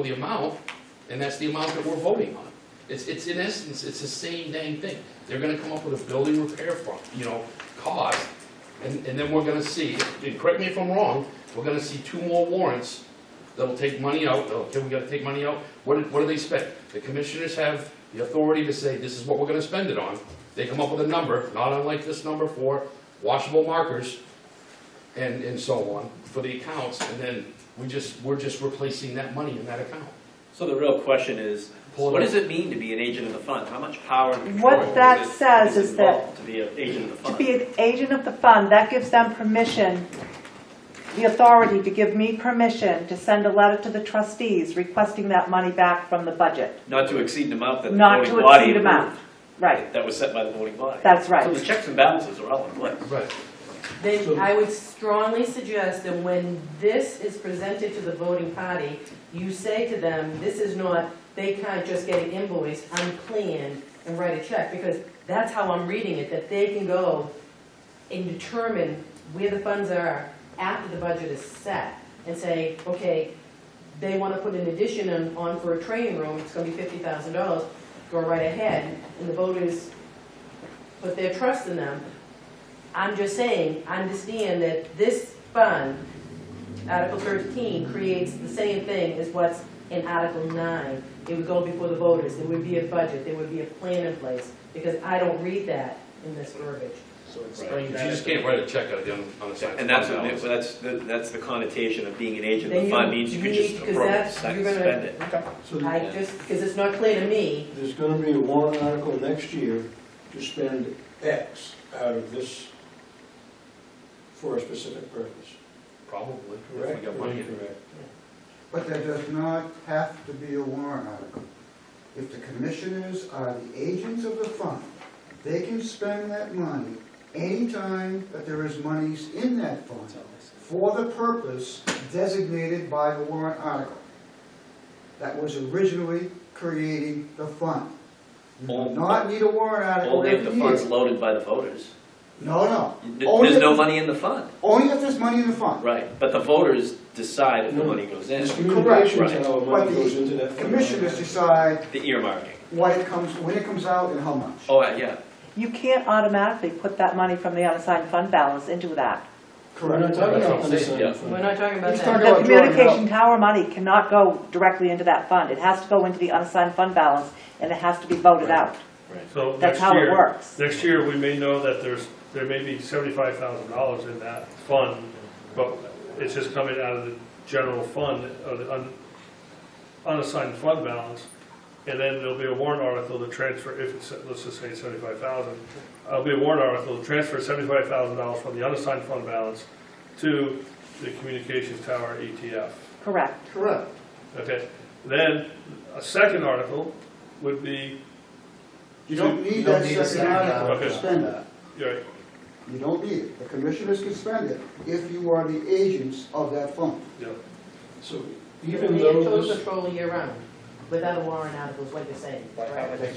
the amount, and that's the amount that we're voting on. It's in essence, it's the same dang thing. They're gonna come up with a building repair fund, cost, and then we're gonna see, and correct me if I'm wrong, we're gonna see 2 more warrants that'll take money out. Okay, we gotta take money out. What do they spend? The commissioners have the authority to say, this is what we're gonna spend it on. They come up with a number, not unlike this number for washable markers and so on, for the accounts, and then we're just replacing that money in that account. So the real question is, what does it mean to be an agent of the fund? How much power and control What that says is that to be an agent of the fund? to be an agent of the fund, that gives them permission, the authority to give me permission to send a letter to the trustees requesting that money back from the budget. Not to exceed the amount that the Not voting to body exceed amount. approved. Right, That was set by the voting body. that's right. So the checks and balances are all in place. Right. Then I would strongly suggest that when this is presented to the voting party, you say to them, this is not, they can't just get an invoice unplanned and write a check, because that's how I'm reading it, that they can go and determine where the funds are after the budget is set, and say, okay, they want to put an addition on for a training room, it's going to be $50,000, go right ahead, and the voters put their trust in them. I'm just saying, understand that this fund, Article 13, creates the same thing as what's in Article 9. It would go before the voters, there would be a budget, there would be a plan in place, because I don't read that in this verbiage. So it's You just can't write a check out on the side. And that's the connotation of being an agent of Then the fund, means you can just because appropriate you're gonna- spend it. So Because it's not clear to me. there's going to be a warrant article next year to spend X out of this for a specific purpose. Probably, Correct? if we got money in it. Correct. But there does not have to be a warrant article. If the commissioners are the agents of the fund, they can spend that money anytime that there is monies in that fund for the purpose designated by the warrant article that was originally creating the fund. You do not need a warrant article Only if every the year. fund's loaded by the voters. No. Only There's if no it's- money in the fund. Only if there's money in the fund. Right, but the voters decide if the money goes in. This communications Right. how But money goes into that the fund. commissioners decide The earmarking. when it comes out and how much. Oh, yeah. You can't automatically put that money from the unassigned fund balance into that. We're not talking That's what about I'm saying, unassigned We're fund. not talking about He's that. talking The about drawing it communication out. tower money cannot go directly into that fund. It has to go into the unassigned fund balance, and it has to be voted out. So That's next how it year, works. next year, we may know that there may be $75,000 in that fund, but it's just coming out of the general fund, or the unassigned fund balance, and then there'll be a warrant article to transfer, if it's, let's just say 75,000, there'll be a warrant article to transfer $75,000 from the unassigned fund balance to the communications tower ETF. Correct. Correct. Okay, then a second article would be, You don't need that second article to Okay. spend it. you're right, You don't need it. The commissioners can spend it if you are the agents of that fund. yeah. So You even need though total this, control year round, without a warrant article, is what you're saying. Right.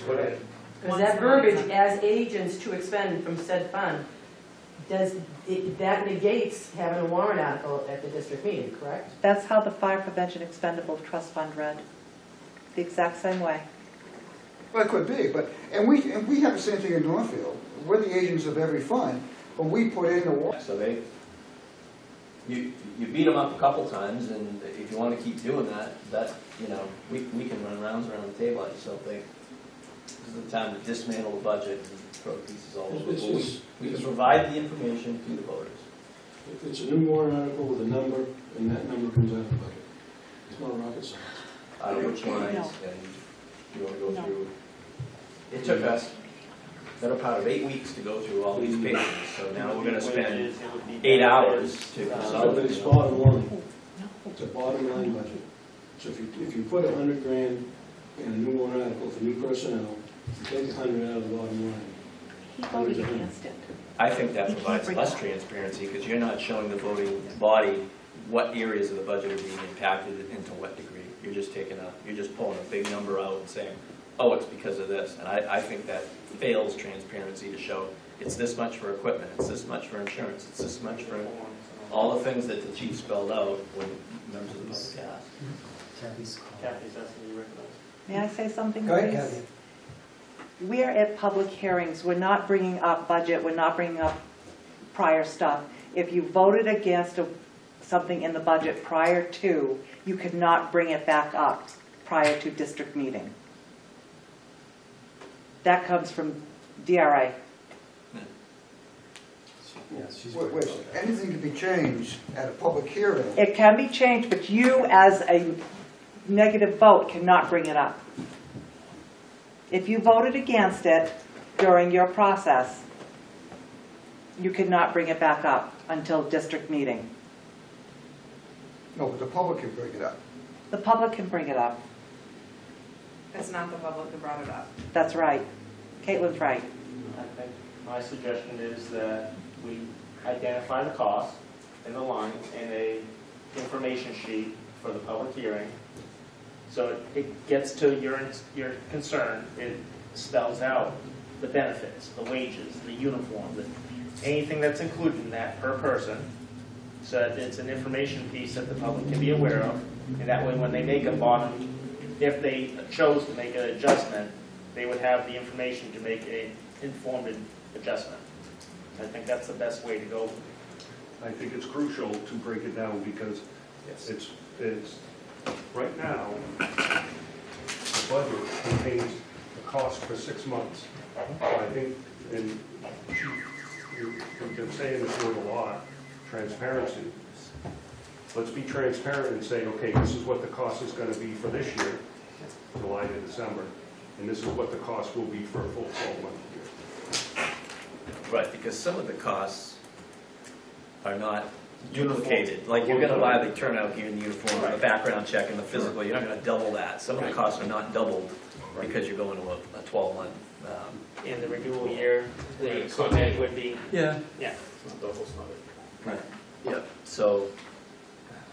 Correct. Because that verbiage, as agents to expend from said fund, that negates having a warrant article at the district meeting, correct? That's how the Fire Prevention Expendable Trust Fund read. The exact same way. Well, it could be, and we have the same thing in Northfield. We're the agents of every fund, but we put in the warrant. So you beat them up a couple times, and if you want to keep doing that, we can run rounds around the table. I just don't think this is the time to dismantle the budget and throw pieces all over. It's just- We can provide the information to the voters. if it's a new warrant article with a number, and that number comes out of the budget, it's not rocket science. Out of which lines, and you want to go through. It took us better part of 8 weeks to go through all these pages, so now we're going to spend 8 hours to But consolidate. it's bottom line. It's a bottom line budget. So if you put $100,000 in a new warrant article for new personnel, you take 100 out of the bottom line. He voted against it. I think that You can't provides bring less it up. transparency, because you're not showing the voting body what areas of the budget are being impacted and to what degree. You're just pulling a big number out and saying, oh, it's because of this. And I think that fails transparency to show it's this much for equipment, it's this much for insurance, it's this much for all the things that the chief spelled out when members of the public asked. Kathy's asking you to recognize. May I say something, Go ahead, please? Kathy. We're at public hearings, we're not bringing up budget, we're not bringing up prior stuff. If you voted against something in the budget prior to, you could not bring it back up prior to district meeting. That comes from DRA. Wait, anything can be changed at a public hearing. It can be changed, but you as a negative vote cannot bring it up. If you voted against it during your process, you could not bring it back up until district meeting. No, but the public can bring it up. The public can bring it up. It's not the public who brought it up. That's right. Caitlin's right. I think my suggestion is that we identify the cost in the line in a information sheet for the public hearing. So it gets to your concern. It spells out the benefits, the wages, the uniform, anything that's included in that per person. So that it's an information piece that the public can be aware of. And that way when they make a bottom, if they chose to make an adjustment, they would have the information to make an informed adjustment. I think that's the best way to go. I think it's crucial to break it down because it's right now, the budget contains the cost for 6 months. So I think, and we've been saying this word a lot, transparency. Let's be transparent and say, okay, this is what the cost is going to be for this year, July to December, and this is what the cost will be for a full 12-month year. Right, because some of the costs are not duplicated. Like you're gonna buy the turnout gear and the uniform, and the background check and the physical, you're not gonna double that. Some of the costs are not doubled because you're going to a 12-month. In the renewal year, the equipment would be, Yeah. yeah. It's not double, it's not it. Right. Yeah, so,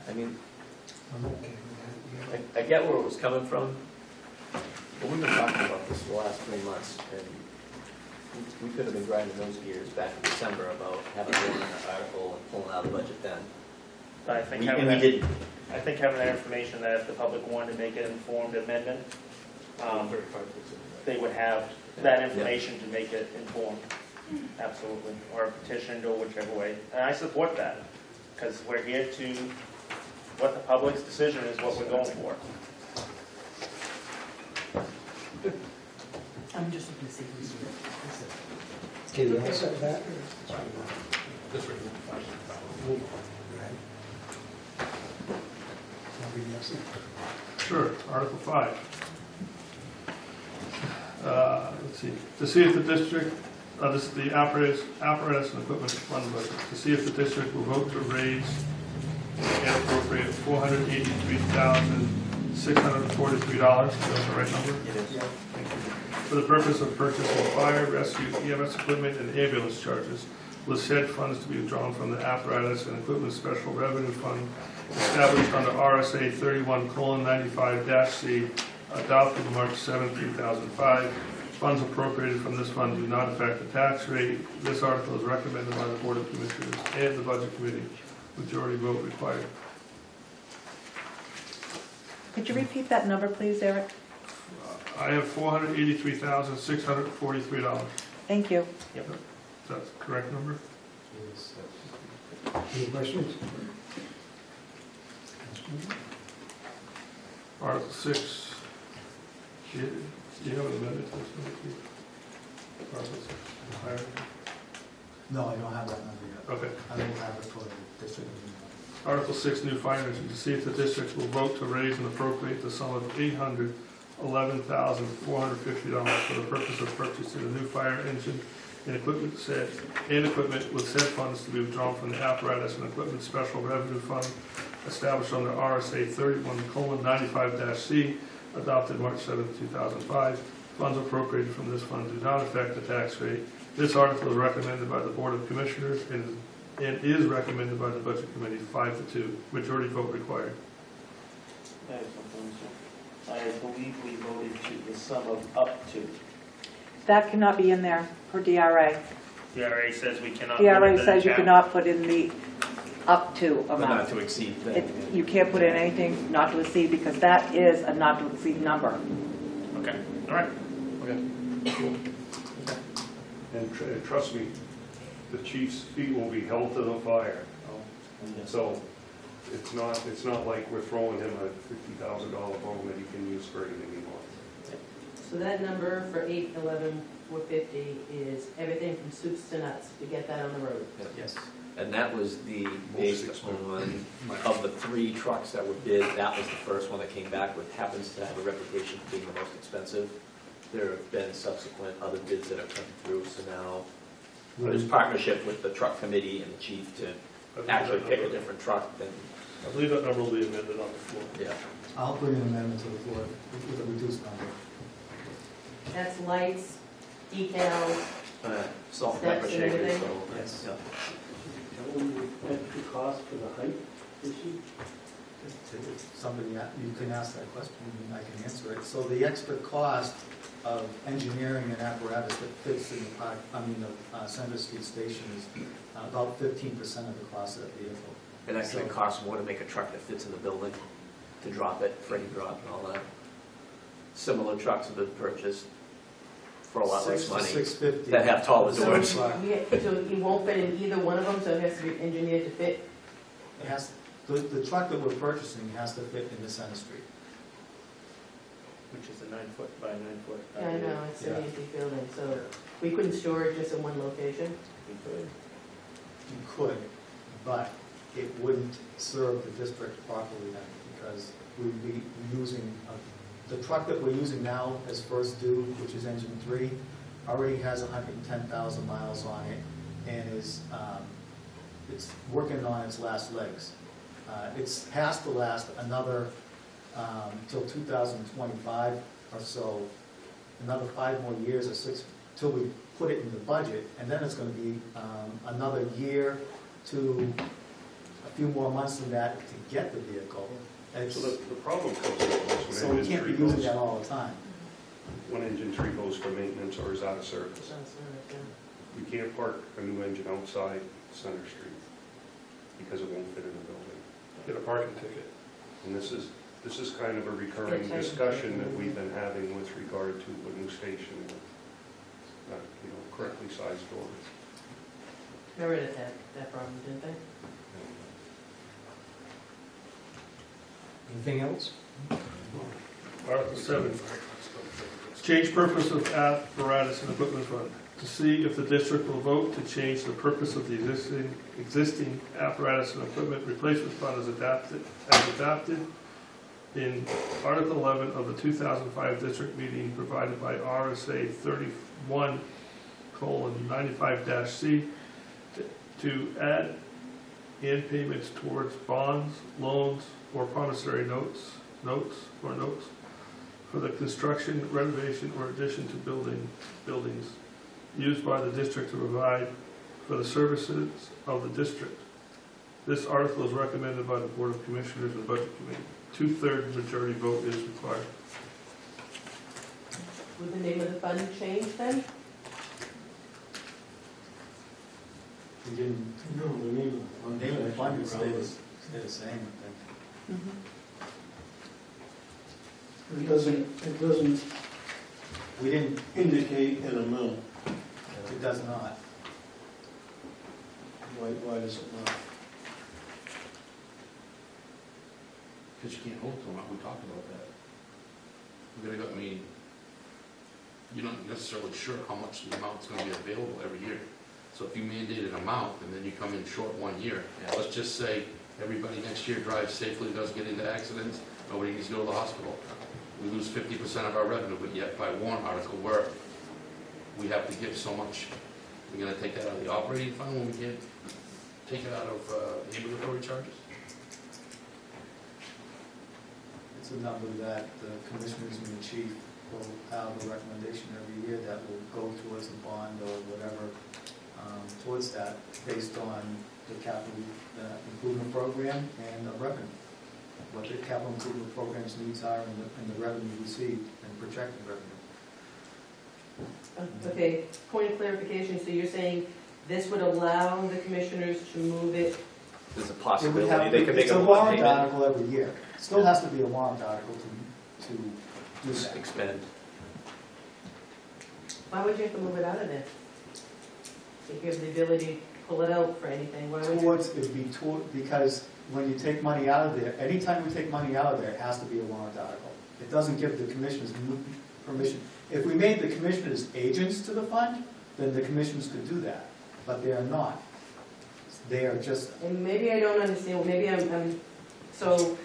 I mean, I'm okay with that. I get where it was coming from, but we've been talking about this for the last 3 months, and we could have been grinding those gears back in December about having a warrant article and pulling out the budget then. But I think And having we that, didn't. I think having that information that if the public wanted to make an informed amendment, they would have that information to make it informed. Absolutely. Or petitioned or whichever way. And I support that because we're here to, what the public's decision is what we're going for. I'm just looking to see who's here. Okay, you all set with that? This right here. Sure, Article 5. Let's see, to see if the district, this is the apparatus and equipment fund budget, to see if the district will vote to raise and appropriate $483,643, is that the right number? It is. Thank you. For the purpose of purchasing fire, rescue, EMS equipment, and ambulance charges, with said funds to be withdrawn from the apparatus and equipment special revenue fund established under RSA 31:95-C, adopted March 7, 2005. Funds appropriated from this fund do not affect the tax rate. This article is recommended by the Board of Commissioners and the Budget Committee. Majority vote required. Could you repeat that number, please, Eric? I have $483,643. Thank you. Is that the correct number? Any questions? Article 6. Do you have an amendment to this one, please? Article 6. Higher? No, I don't have that number yet. Okay. I don't have it for the district. Article 6, new fire engine, to see if the district will vote to raise and appropriate the sum of $811,450 for the purpose of purchasing a new fire engine and equipment with said funds to be withdrawn from the apparatus and equipment special revenue fund established under RSA 31:95-C, adopted March 7, 2005. Funds appropriated from this fund do not affect the tax rate. This article is recommended by the Board of Commissioners and is recommended by the Budget Committee 5-2. Majority vote required. I have something, sir. I believe we voted to the sum of up to. That cannot be in there for DRA. DRA says we cannot. DRA limit the says you cap. cannot put in the up to But not amount. to exceed. It- you can't put in anything not to exceed, because that is a not to exceed number. Okay, all right. Okay. And trust me, the chief's feet will be held to the fire. So it's not like we're throwing him a $50,000 loan that he can use for anything he wants. So that number for 811-450 is everything from soups to nuts to get that on the road. Yes. And that was based on, of the 3 trucks that were bid, that was the first one that came back with, happens to have a reputation for being the most expensive. There have been subsequent other bids that have come through, so now there's partnership with the truck committee and the chief to actually pick a different truck than, I believe that number will be amended on the floor. yeah. I'll bring an amendment to the floor with a reduced number. That's lights, decals, Salt and pepper Steps and shakers, everything? so, Yes. yeah. Tell them the extra cost for the height issue. Somebody, you can ask that question, and I can answer it. So the extra cost of engineering and apparatus that fits in the park, Center Street Station is about 15% of the cost of that vehicle. It actually costs more to make a truck that fits in the building, to drop it, frame drop and all that. Similar trucks have been purchased for a lot less money, $650. that have taller So doors. so you won't fit in either one of them, so it has to be engineered to fit? It has, the truck that we're purchasing has to fit in the Center Street. Which is a 9-foot by 9-foot. Yeah, I know, it's an Yeah. empty building, so we couldn't store it just in one location? We could. You could, but it wouldn't serve the district properly then, because we'd be using, the truck that we're using now as first due, which is engine 3, already has 110,000 miles on it, and is, it's working on its last legs. It has to last another, till 2025 or so, another 5 more years or 6, till we put it in the budget, and then it's gonna be another year to a few more months than that to get the vehicle. And So the problem comes in so when we can't be engine 3 using that goes, all the time. when engine 3 goes for maintenance or is out of service. That's not, You can't park a new engine outside Center Street because it won't fit in the building. Get a parking ticket. And this is kind of a recurring discussion that we've been having with regard to a new station with, correctly sized doors. Meredith had that problem, didn't they? Anything else? Article 7, change purpose of apparatus and equipment fund. To see if the district will vote to change the purpose of the existing apparatus and equipment replacement fund as adapted in Article 11 of the 2005 district meeting provided by RSA 31:95-C to add in payments towards bonds, loans, or promissory notes for the construction, renovation, or addition to buildings used by the district to provide for the services of the district. This article is recommended by the Board of Commissioners and Budget Committee. 2/3 majority vote is required. Would the name of the fund change then? We didn't, No, the name of name of the fund would stay it the same, I think. doesn't We didn't, indicate an amount. it does not. Why does it not? Because you can't hold to them, we talked about that. We're gonna go, you're not necessarily sure how much the amount's gonna be available every year. So if you mandate an amount and then you come in short 1 year, let's just say everybody next year drives safely, doesn't get into accidents, nobody needs to go to the hospital. We lose 50% of our revenue, but yet by warrant article, we have to give so much. We're gonna take that out of the operating fund when we can't take it out of ambulatory charges? It's a number that the commissioners and the chief will have a recommendation every year that will go towards the bond or whatever, towards that, based on the capital improvement program and the revenue. What the capital improvement program's needs are and the revenue received and projected revenue. Okay, point of clarification, so you're saying this would allow the commissioners to move it there's a It would possibility have, they could make it's a a one warrant payment, article every year. Still has to be a warrant article to do just that. expend. Why would you have to move it out of there? If you have the ability to pull it out for anything, why would you? Towards, it'd be toward, because when you take money out of there, anytime we take money out of there, it has to be a warrant article. It doesn't give the commissioners permission. If we made the commissioners agents to the fund, then the commissioners could do that, but they are not. They are just, And maybe I don't understand, maybe so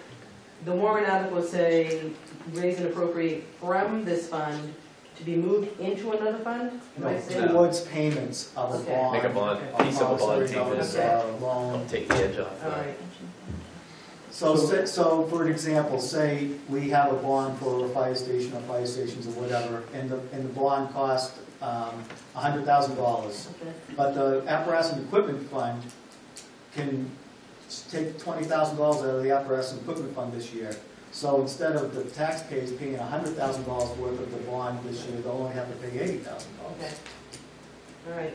the warrant article say raise and appropriate from this fund to be moved into another fund? Am I saying? towards payments of a Okay. bond. Make a bond, a piece of a bond promissory payment, note, Okay. a loan. take the edge off. All right, So for an example, say we have a bond for a fire station or fire stations or whatever, and the bond cost $100,000. okay. But the apparatus and equipment fund can take $20,000 out of the apparatus and equipment fund this year. So instead of the taxpayers paying $100,000 worth of the bond this year, they'll only have to pay $80,000. Okay. All right.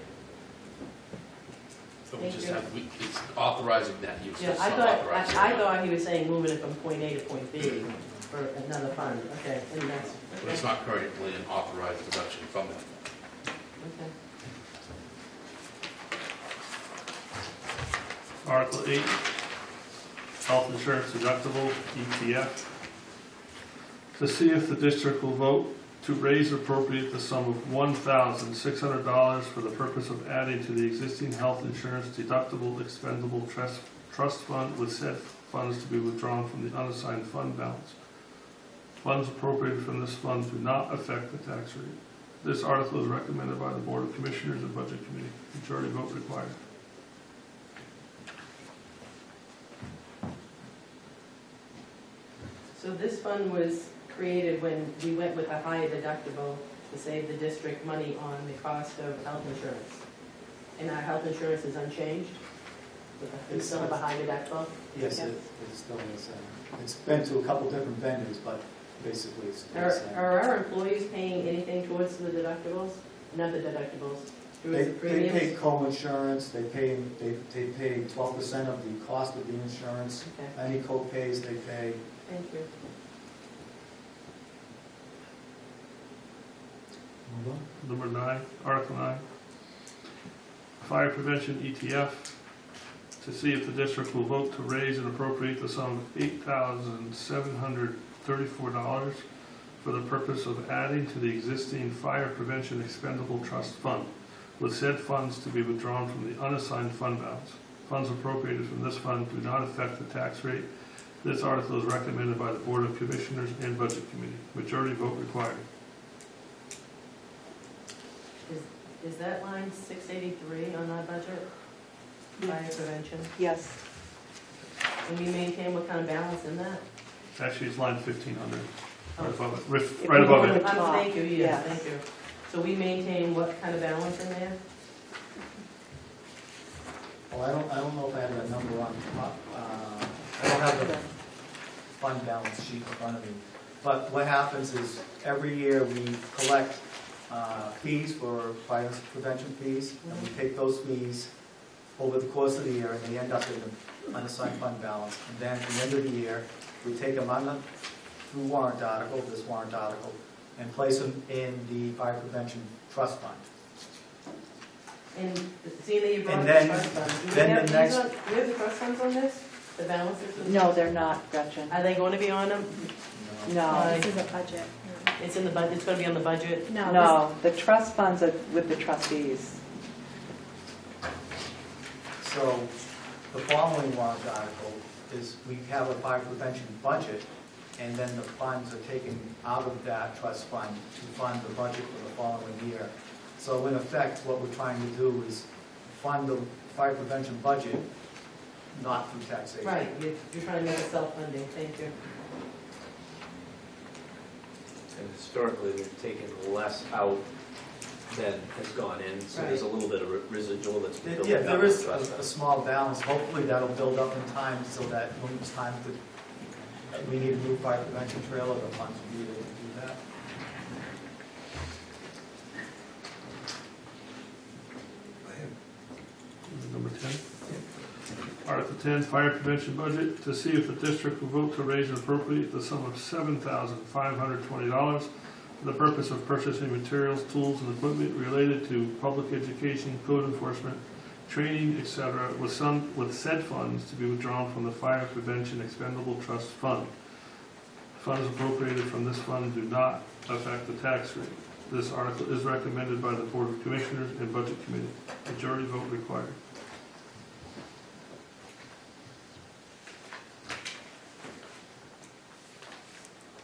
So we Thank just you. have, it's authorizing that use. Yeah, it's I not thought, authorizing I that. thought he was saying moving it from point A to point B for another fund. Okay, and that's, But it's not currently an authorized deduction from that. okay. Article 8, health insurance deductible, ETF. To see if the district will vote to raise and appropriate the sum of $1,600 for the purpose of adding to the existing health insurance deductible expendable trust fund, with said funds to be withdrawn from the unassigned fund balance. Funds appropriated from this fund do not affect the tax rate. This article is recommended by the Board of Commissioners and Budget Committee. Majority vote required. So this fund was created when we went with a higher deductible to save the district money on the cost of health insurance. And our health insurance is unchanged? We still have a high deductible? Yes, Yeah. it still is. It's been to a couple different vendors, but basically it's the Are same. our employees paying anything towards the deductibles? Not the deductibles, towards They the pay premiums? co-insurance, they pay 12% of the cost of the insurance. Okay, Any co-pays they pay. thank you. Number 9, Article 9, Fire Prevention ETF, to see if the district will vote to raise and appropriate the sum of $8,734 for the purpose of adding to the existing Fire Prevention Expendable Trust Fund, with said funds to be withdrawn from the unassigned fund balance. Funds appropriated from this fund do not affect the tax rate. This article is recommended by the Board of Commissioners and Budget Committee. Majority vote required. Is that line 683 on our budget? Fire prevention? Yes. And we maintain what kind of balance in that? Actually, it's line 1500, Oh. right above it. If Right you above go it. to- top, Thank you, yes, yes. thank you. So we maintain what kind of balance in there? Well, I don't know if I have that number on top. I don't have the fund balance sheet in front of me. But what happens is, every year we collect fees for fire prevention fees, and we take those fees over the course of the year, and they end up in the unassigned fund balance. And then at the end of the year, we take them through warrant article, this warrant article, and place them in the fire prevention trust fund. And seeing that you brought And up the then- trust funds, do we then have the these next- on, do we have the trust funds on this? The balances? for the- No, they're not, Gretchen. Are they going to be on them? No. This is a budget. It's in the budget, it's gonna be on the budget? No. No, the trust funds are with the trustees. So the following warrant article is, we have a fire prevention budget, and then the funds are taken out of that trust fund to fund the budget for the following year. So in effect, what we're trying to do is fund the fire prevention budget, not through taxation. Right, you're trying to make it self-funding, thank you. And historically, they've taken less out than has gone in, so there's a little bit of residual that's been building Yeah, up. there is in the trust a fund. small balance. Hopefully that'll build up in time, so that when it's time to, we need a new fire prevention trailer, the funds will be able to do that. Number 10, Article 10, fire prevention budget, to see if the district will vote to raise and appropriate the sum of $7,520 for the purpose of purchasing materials, tools, and equipment related to public education, code enforcement, training, etc., with said funds to be withdrawn from the Fire Prevention Expendable Trust Fund. Funds appropriated from this fund do not affect the tax rate. This article is recommended by the Board of Commissioners and Budget Committee. Majority vote required.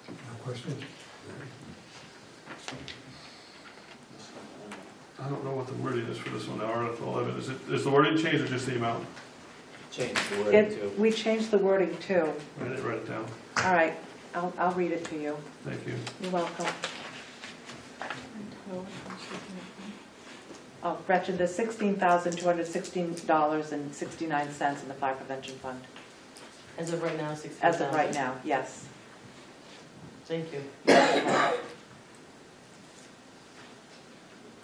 No questions? I don't know what the wording is for this one, Article 11. Is the wording changed or just the amount? Change the wording too. We changed the wording too. I didn't write it down. All right, I'll read it to you. Thank you. You're welcome. Oh, Gretchen, there's $16,216.69 in the fire prevention fund. As of right now, 16,000. As of right now, yes. Thank you.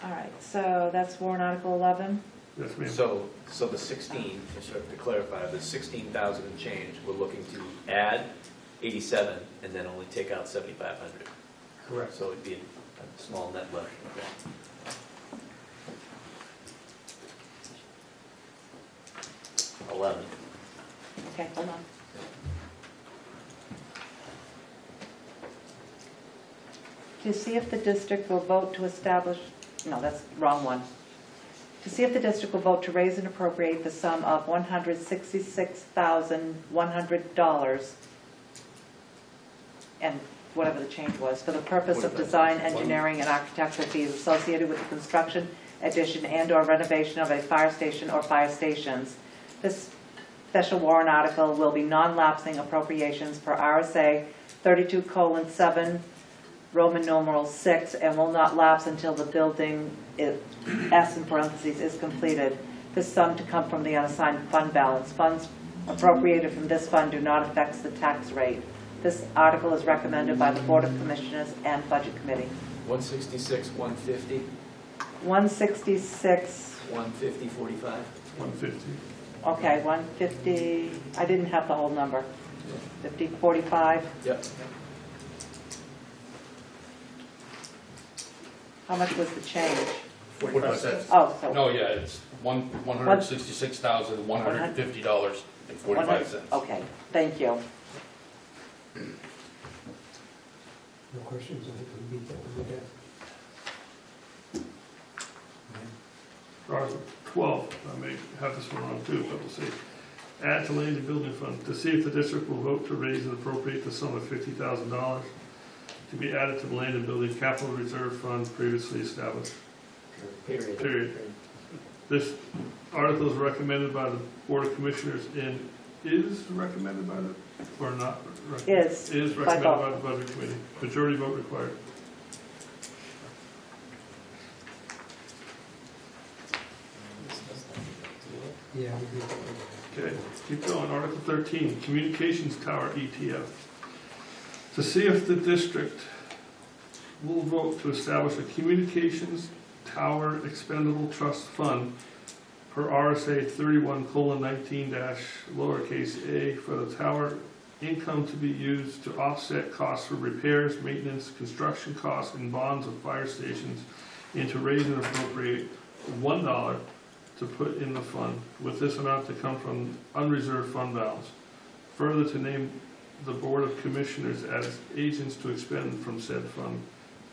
All right, so that's warrant article 11. Yes, ma'am. So the 16, just sort of to clarify, the 16,000 and change, we're looking to add 87 and then only take out 7,500. Correct. So it'd be a small net left. Okay. Okay, hold on. To see if the district will vote to establish, no, that's the wrong one. To see if the district will vote to raise and appropriate the sum of $166,100 and whatever the change was, for the purpose of design, engineering, and architectural fees associated with the construction, addition, and/or renovation of a fire station or fire stations. This special warrant article will be non-lapsing appropriations per RSA 32:7, Roman numeral 6, and will not lapse until the building, S in parentheses, is completed. This sum to come from the unassigned fund balance. Funds appropriated from this fund do not affect the tax rate. This article is recommended by the Board of Commissioners and Budget Committee. 166, 150, 166, 150, 45. 150. okay, 150, I didn't have the whole number. 50, 45. Yep. How much was the change? 45 cents. Oh, so. No, yeah, it's $166,150.45. Okay, thank you. No questions, I think we beat that one to death. Article 12, I may have this one wrong too, but we'll see. Add to land and building fund, to see if the district will vote to raise and appropriate the sum of $50,000 to be added to the land and building capital reserve fund previously established. Period. This article is recommended by the Board of Commissioners and is recommended by the, or not? Is. Is recommended by the Budget Committee. Majority vote required. Yeah, we beat that one to death. Okay, keep going. Article 13, Communications Tower ETF. To see if the district will vote to establish a Communications Tower Expendable Trust Fund per RSA 31:19- a for the tower income to be used to offset costs for repairs, maintenance, construction costs, and bonds of fire stations, and to raise and appropriate $1 to put in the fund, with this amount to come from unreserved fund balance. Further, to name the Board of Commissioners as agents to expend from said fund.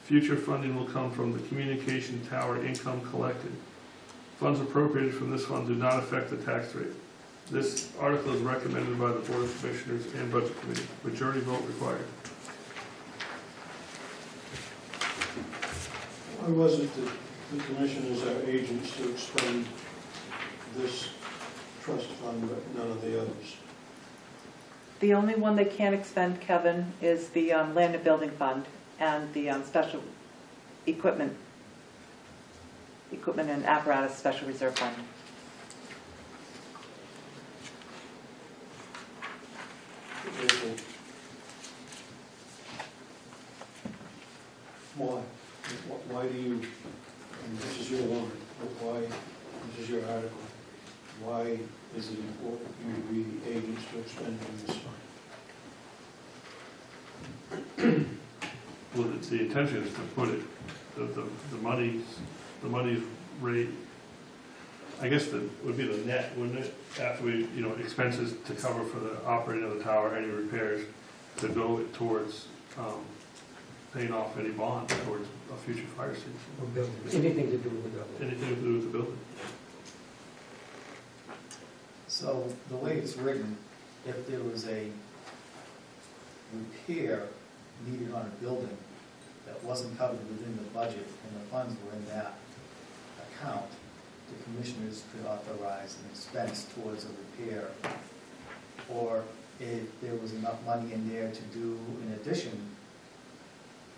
Future funding will come from the communication tower income collected. Funds appropriated from this fund do not affect the tax rate. This article is recommended by the Board of Commissioners and Budget Committee. Majority vote required. Why was it that the commissioners are agents to expend this trust fund, but none of the others? The only one they can't expend, Kevin, is the land and building fund and the special equipment and apparatus special reserve fund. Why? Why do you, and this is your warrant, why, this is your article, why is it important for you to be the agents to expend from this fund? Well, the intention is to put it, the money's rate, I guess that would be the net, wouldn't it? After we, expenses to cover for the operating of the tower, any repairs, to go towards, paying off any bond towards a future fire station. Or building. Anything to do with the building. Anything to do with the building. So the way it's written, if there was a repair needed on a building that wasn't covered within the budget and the funds were in that account, the commissioners could authorize an expense towards a repair. Or if there was enough money in there to do an addition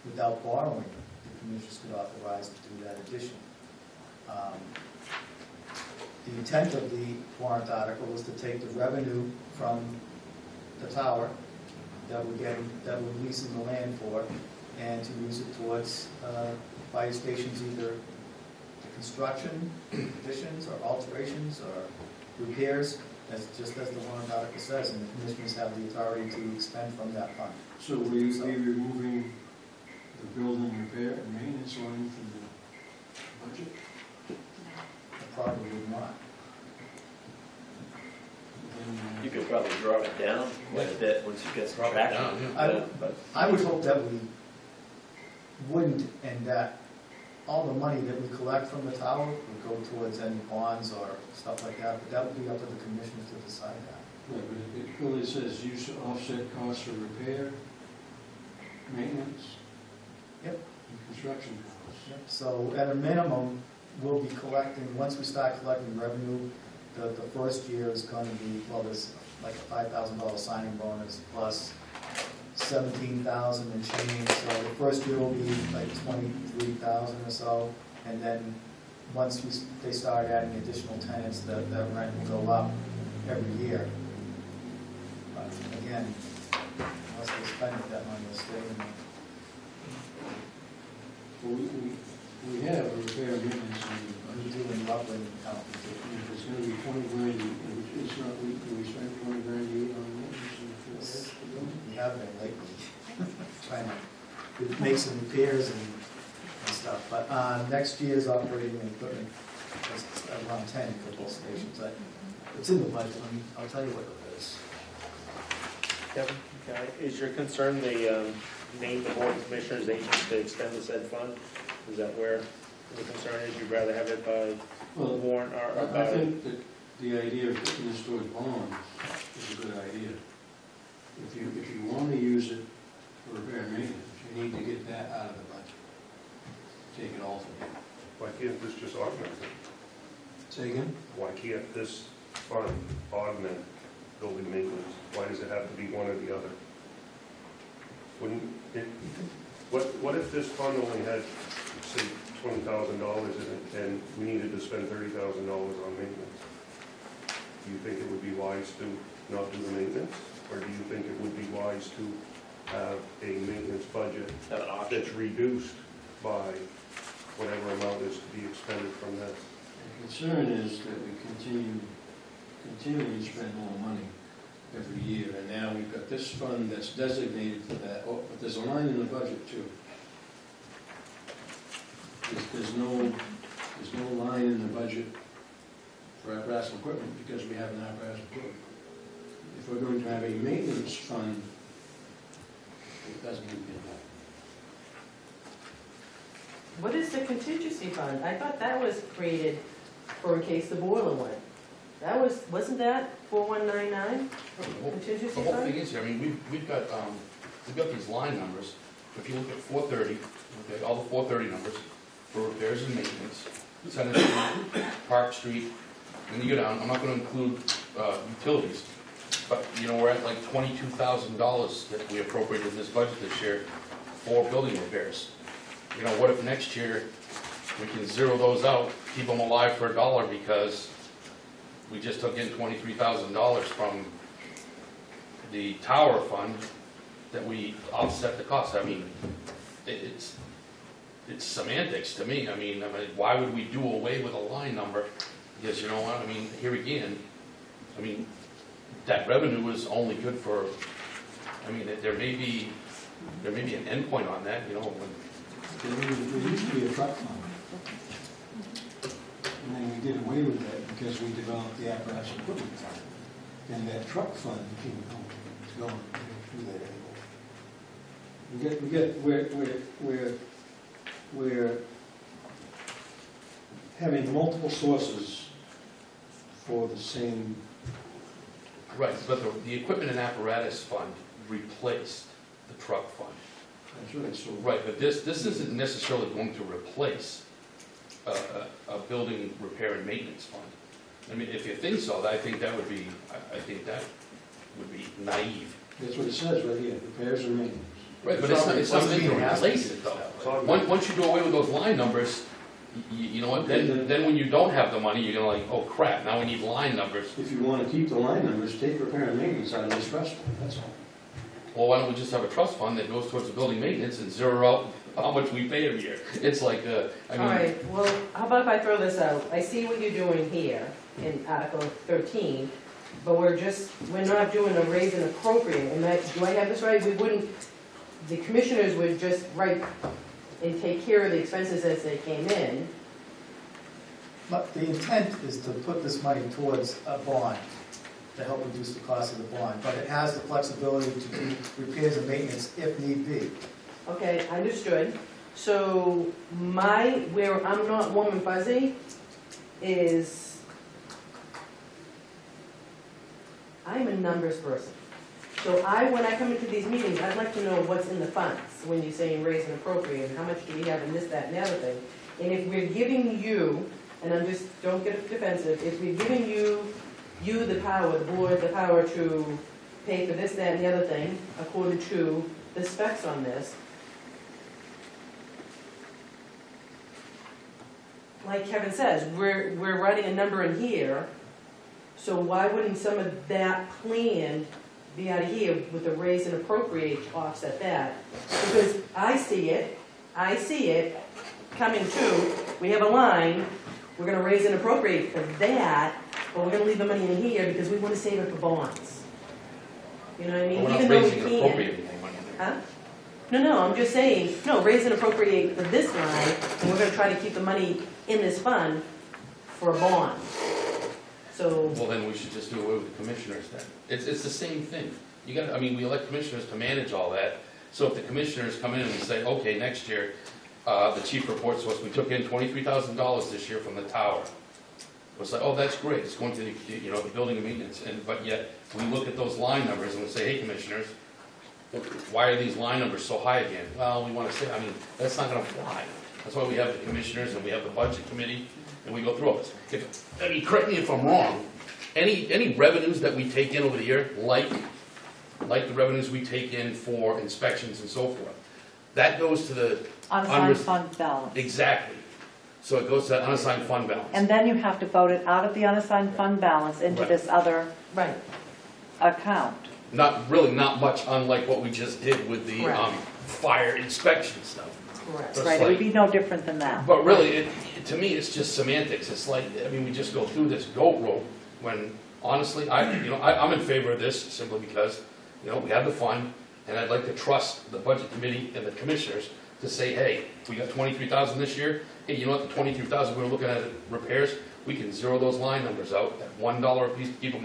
without borrowing, the commissioners could authorize to do that addition. The intent of the warrant article was to take the revenue from the tower that we're leasing the land for, and to use it towards fire stations, either the construction, additions, or alterations, or repairs, just as the warrant article says, and the commissioners have the authority to expend from that fund. So will you be removing the building repair and maintenance line from the budget? Probably would not. You could probably draw it down quite a bit once it gets Drop it traction. down, yeah. But I would hope that we wouldn't, and that all the money that we collect from the tower would go towards any bonds or stuff like that, but that would be up to the commissioners to decide that. Right, but it clearly says use to offset costs for repair, maintenance. Yep. And construction costs. So at a minimum, we'll be collecting, once we start collecting revenue, the first year is going to be, well, there's like a $5,000 signing bonus plus 17,000 and change, so the first year will be like 23,000 or so, and then once they start adding additional tenants, that rent will go up every year. But again, unless they spend it, that money will stay in there. Well, we have a repair and maintenance on the We budget. do in Loveland County. And if it's gonna be 20 grand, it's not, we spend 20 grand a year on maintenance and Yes. repair. We have been lately, trying to make some repairs and stuff, but next year's operating equipment is around 10 for both stations. It's in the budget, I'll tell you what it is. Kevin, is your concern the name the board of commissioners agents to expend the said fund? Is that where the concern is? You'd rather have it by Well, warrant or I by? think that the idea of putting this toward bonds is a good idea. If you want to use it for repair and maintenance, you need to get that out of the budget. Take it all from it. Why can't this just augment it? Say again? Why can't this fund augment building maintenance? Why does it have to be one or the other? Wouldn't it, what if this fund only had, say, $20,000 in it, and we needed to spend $30,000 on maintenance? Do you think it would be wise to not do the maintenance? Or do you think it would be wise to have a maintenance budget have an option. that's reduced by whatever amount is to be expended from this? The concern is that we continually spend more money every year, and now we've got this fund that's designated for that. Oh, but there's a line in the budget too. There's no line in the budget for apparatus and equipment because we have an apparatus and equipment. If we're going to have a maintenance fund, it doesn't need to be that. What is the contingency fund? I thought that was created for in case the boiler went. Wasn't that 4199 contingency The whole thing fund? is, I mean, we've got these line numbers. If you look at 430, okay, all the 430 numbers for repairs and maintenance, Center Street, Park Street, and you go down, I'm not gonna include utilities, but, we're at like $22,000 that we appropriated in this budget this year for building repairs. What if next year we can zero those out, keep them alive for $1 because we just took in $23,000 from the tower fund that we offset the cost. I mean, it's semantics to me. I mean, why would we do away with a line number because you know what, I mean, here again, I mean, that revenue is only good for, I mean, there may be an endpoint on that, you know, when, There used to be a truck fund. And then we did away with that because we developed the apparatus equipment fund. And that truck fund became going through that anymore. We're having multiple sources for the same. right, but the equipment and apparatus fund replaced the truck fund. That's right, so. Right, but this isn't necessarily going to replace a building repair and maintenance fund. I mean, if you think so, I think that would be naive. That's what it says right here, repairs and maintenance. Right, but it's not meant to replace it though. Once you do away with those line numbers, you know what, then when you don't have the money, you're gonna like, oh crap, now we need line numbers. If you want to keep the line numbers, take repair and maintenance out of this trust fund, that's all. Well, why don't we just have a trust fund that goes towards the building maintenance and zero out how much we pay every year? It's like, I All mean, right, well, how about if I throw this out? I see what you're doing here in Article 13, but we're not doing a raise and appropriate. Do I have this right? The commissioners would just write and take care of the expenses as they came in. But the intent is to put this money towards a bond to help reduce the cost of the bond, but it has the flexibility to do repairs and maintenance if need be. Okay, understood. So where I'm not warm and fuzzy is, I'm a numbers person. So when I come into these meetings, I'd like to know what's in the funds, when you're saying raise and appropriate, and how much do we have in this, that, and the other thing. And if we're giving you, and don't get defensive, if we're giving you the power, the board, the power to pay for this, that, and the other thing, according to the specs on this, like Kevin says, we're writing a number in here, so why wouldn't some of that plan be out of here with the raise and appropriate to offset that? Because I see it coming to, we have a line, we're gonna raise and appropriate for that, but we're gonna leave the money in here because we wanna save it for bonds. You know what I mean? we're not Even though we raising and can. appropriating any money there. Huh? No, I'm just saying, raise and appropriate for this line, and we're gonna try to keep the money in this fund for a bond. So, Well, then we should just do away with the commissioners then. It's the same thing. We elect commissioners to manage all that. So if the commissioners come in and say, okay, next year, the chief reports to us, we took in $23,000 this year from the tower. It's like, oh, that's great, it's going to the building and maintenance, but yet, we look at those line numbers and we say, hey, commissioners, why are these line numbers so high again? Well, we want to say, that's not gonna fly. That's why we have the commissioners and we have the budget committee, and we go through all this. Correct me if I'm wrong, any revenues that we take in over the year, like the revenues we take in for inspections and so forth, that goes to the Unassigned fund balance. exactly. So it goes to that unassigned fund balance. And then you have to vote it out of the unassigned fund balance into Right. this other right, account. Not much unlike what we just did with the Correct. fire inspection stuff. correct. That's Right, it would like- be no different than that. But really, to me, it's just semantics. It's like, we just go through this goat rope when honestly, I'm in favor of this simply because, we have the fund, and I'd like to trust the budget committee and the commissioners to say, hey, we got 23,000 this year. Hey, you know what, the 23,000 we were looking at repairs, we can zero those line numbers out at $1 a piece to keep them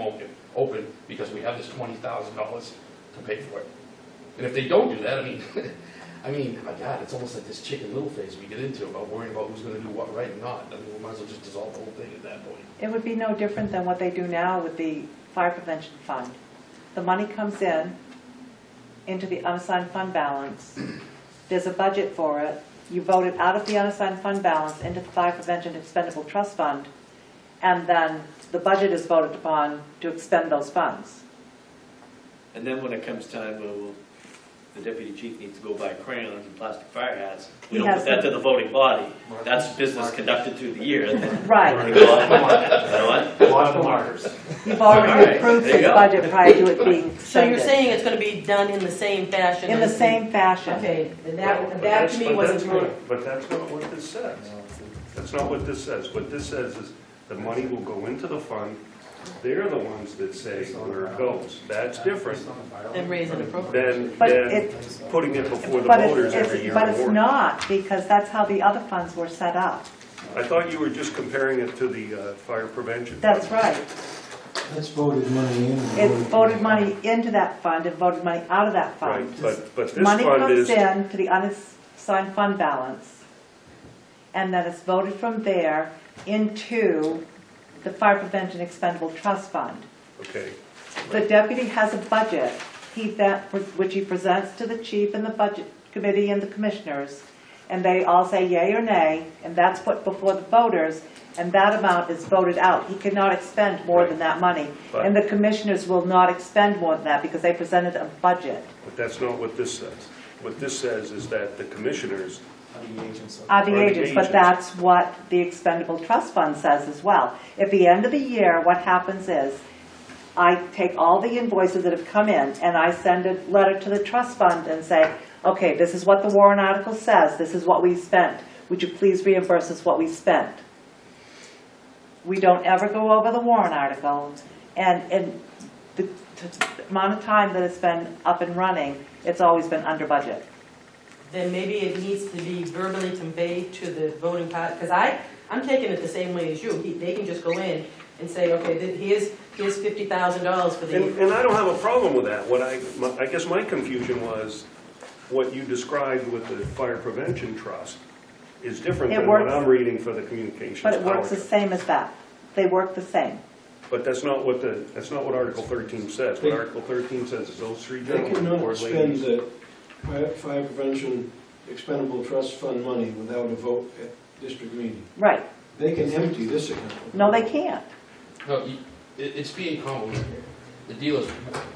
open because we have this $20,000 to pay for it. And if they don't do that, my God, it's almost like this chicken little phase we get into about worrying about who's gonna do what right and not. We might as well just dissolve the whole thing at that point. It would be no different than what they do now with the fire prevention fund. The money comes into the unassigned fund balance. There's a budget for it. You vote it out of the unassigned fund balance into the fire prevention expendable trust fund, and then the budget is voted upon to expend those funds. And then when it comes time, the deputy chief needs to go buy crayons and plastic fire hats. We He don't has put that to- to the voting body. That's business conducted through the year. We're Right. gonna go off the market. You know what? Lot of markers. You've All already right, approved there you his go. budget prior to it being So you're expended. saying it's gonna be done in the same fashion? In the as same fashion. Okay, and But that to me that's wasn't not- clear. But that's not what this says. That's not what this says. What this says is The money will go into the fund. They're the ones that say where it goes. That's different And raise and appropriate. But than it, putting it before the but voters every year. but in it's warrant. not, because that's how the other funds were set up. I thought you were just comparing it to the fire prevention. That's right. That's voted money in. and It's voted money into that fund and voted money out of that fund. Right, but this Money fund comes is, in to the unassigned fund balance, and then it's voted from there into the Fire Prevention Expendable Trust Fund. okay, The deputy has a budget, which he presents to the chief and the budget committee and the commissioners, and they all say yay or nay, and that's put before the voters, and that amount is voted out. He cannot expend more than that money. But- And the commissioners will not expend more than that because they presented a budget. but that's not what this says. What this says is that the commissioners, Are the agents of. Are the Are the agents, but agents. that's what the expendable trust fund says as well. At the end of the year, what happens is, I take all the invoices that have come in, and I send a letter to the trust fund and say, okay, this is what the warrant article says, this is what we spent. Would you please reimburse us what we spent? We don't ever go over the warrant article, and the amount of time that it's been up and running, it's always been under budget. Then maybe it needs to be verbally conveyed to the voting part, because I'm taking it the same way as you. They can just go in and say, okay, here's $50,000 for the. and I don't have a problem with that. I guess my confusion was what you described with the fire prevention trust is different It than what works- I'm reading for the communications But it works the power. same as that. They work the same. But that's not what Article 13 says. What Article 13 says is those three They gentlemen or cannot spend ladies. the fire prevention expendable trust fund money without a vote at district meeting. Right. They can empty this account. No, they can't. No, it's being convoluted. The deal is,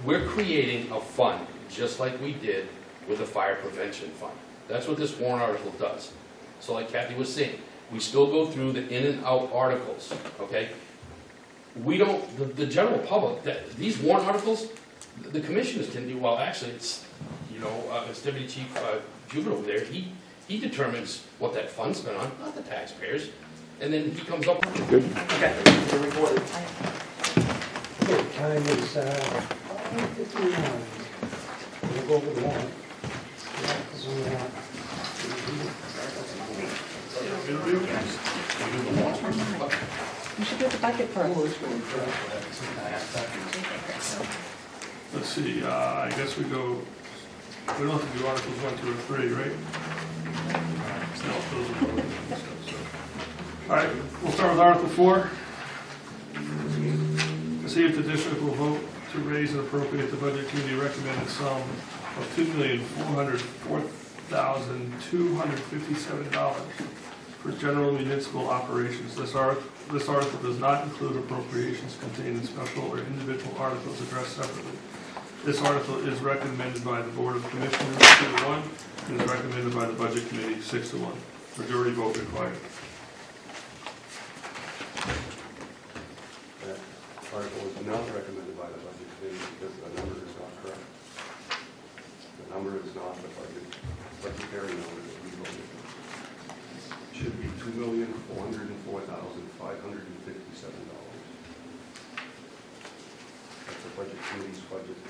we're creating a fund, just like we did with the fire prevention fund. That's what this warrant article does. So like Kathy was saying, we still go through the in and out articles, okay? We don't, the general public, these warrant articles, the commissioners can do, well, actually, it's, it's Deputy Chief Jubin over there, he determines what that fund's spent on, not the taxpayers. And then he comes up with. Good. Okay, you're recorded. Okay, time is 5:59. We'll go over the warrant. You should do the budget first. Let's see, I guess we don't have to do Articles 1, 2, or 3, right? No, those are voting and stuff, so. All right, we'll start with Article 4. See if the district will vote to raise and appropriate the budget committee recommended sum of $2,404,257 for general municipal operations. This article does not include appropriations contained in special or individual articles addressed separately. This article is recommended by the Board of Commissioners 2-1 and is recommended by the Budget Committee 6-1. Majority vote required. That article is not recommended by the budget committee because the number is not correct. The number is not the budgetary number that we voted. It should be $2,404,557. That's the budget committee's budget.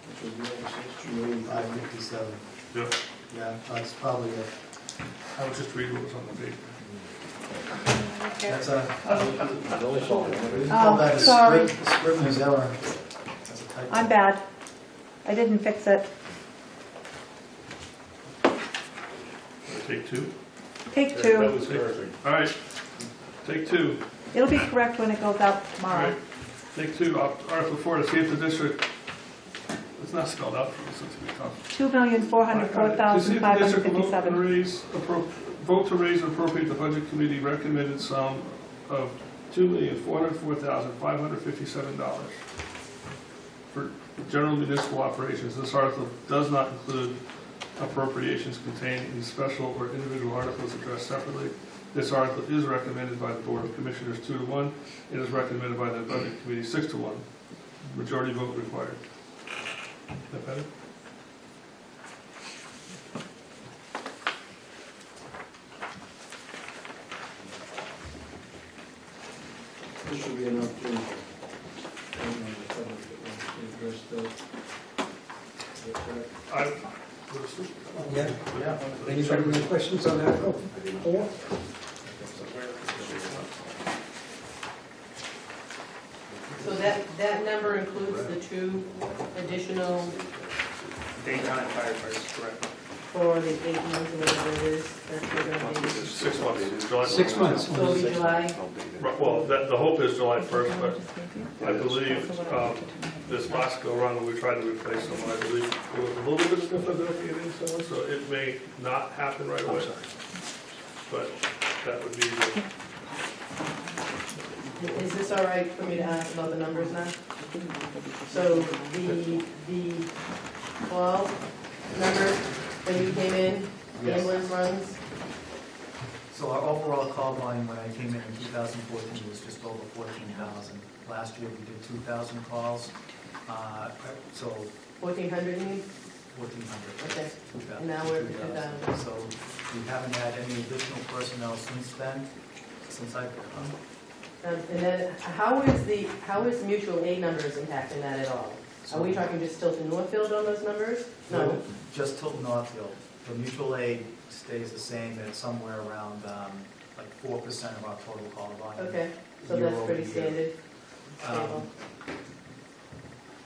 Which was the other 6 million. 557. Yep. Yeah, that's probably it. I would just read what was on the paper. That's a, we Oh, call that a sorry. scrivener's error. That's a typo. I'm bad. I didn't fix it. Take 2. Take That two. was perfect. All right, take 2. It'll be correct when it goes out All tomorrow. right, take 2, Article 4, to see if the district, it's not spelled out for us, it's going to be tough. To see if the district will $2,404,557. vote to raise and appropriate the budget committee recommended sum of $2,404,557 for general municipal operations. This article does not include appropriations contained in special or individual articles addressed separately. This article is recommended by the Board of Commissioners 2-1. It is recommended by the Budget Committee 6-1. Majority vote required. Is that better? will be an opportunity. I don't know if the public wants to address those. Is that correct? I, Yeah. Anybody have questions on that? Oh, four? So that number includes the 2 additional daytime firefighters, correct. for the 8 months or whatever it is that we're gonna be. 6 months. July 6 months. So it'll be July, Well, the hope is July 1st, but I believe this last go-around, we tried to replace them, I believe there was a little bit of difficulty in installing, so it may not happen right away. But that would be, is this all right for me to ask about the numbers now? So the 12 numbers, when you came in, Yes. ambulance runs, So our overall call volume when I came in 2014 was just over 14,000. Last year, we did 2,000 calls, so 1,400 you mean? 1,400. Okay. 2,000. And now we're at 2,000. So we haven't had any additional personnel since then, since I've come. And then, how is mutual aid numbers impacting that at all? Are we talking just Tilton Northfield on those numbers? No? Just Tilton Northfield. The mutual aid stays the same at somewhere around like 4% of our total call volume. Okay, so that's pretty year-over-year. standard, stable.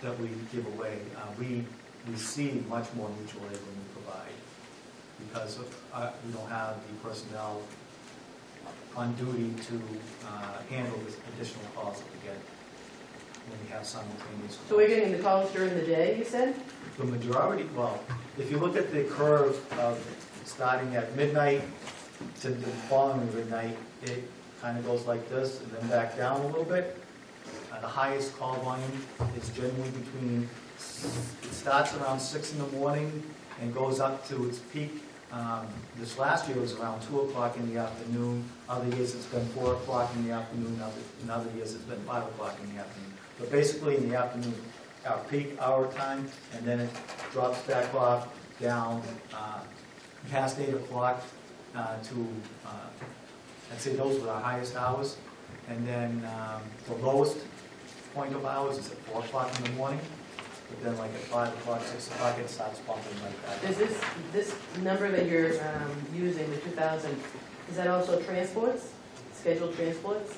That we give away. We receive much more mutual aid than we provide because we don't have the personnel on duty to handle the additional calls that we get when we have simultaneous calls. So we're getting the calls during the day, you said? The majority, well, if you look at the curve of starting at midnight to the following midnight, it kind of goes like this and then back down a little bit. The highest call volume is generally between, it starts around 6 in the morning and goes up to its peak. This last year was around 2 o'clock in the afternoon. Other years it's been 4 o'clock in the afternoon. In other years it's been 5 o'clock in the afternoon. But basically in the afternoon, our peak hour time, and then it drops back off down past 8 o'clock to, I'd say those were our highest hours. And then the lowest point of hours is at 4 o'clock in the morning. But then like at 5 o'clock, 6 o'clock, it starts bumping like that. Is this number that you're using, the 2,000, is that also transports, scheduled transports?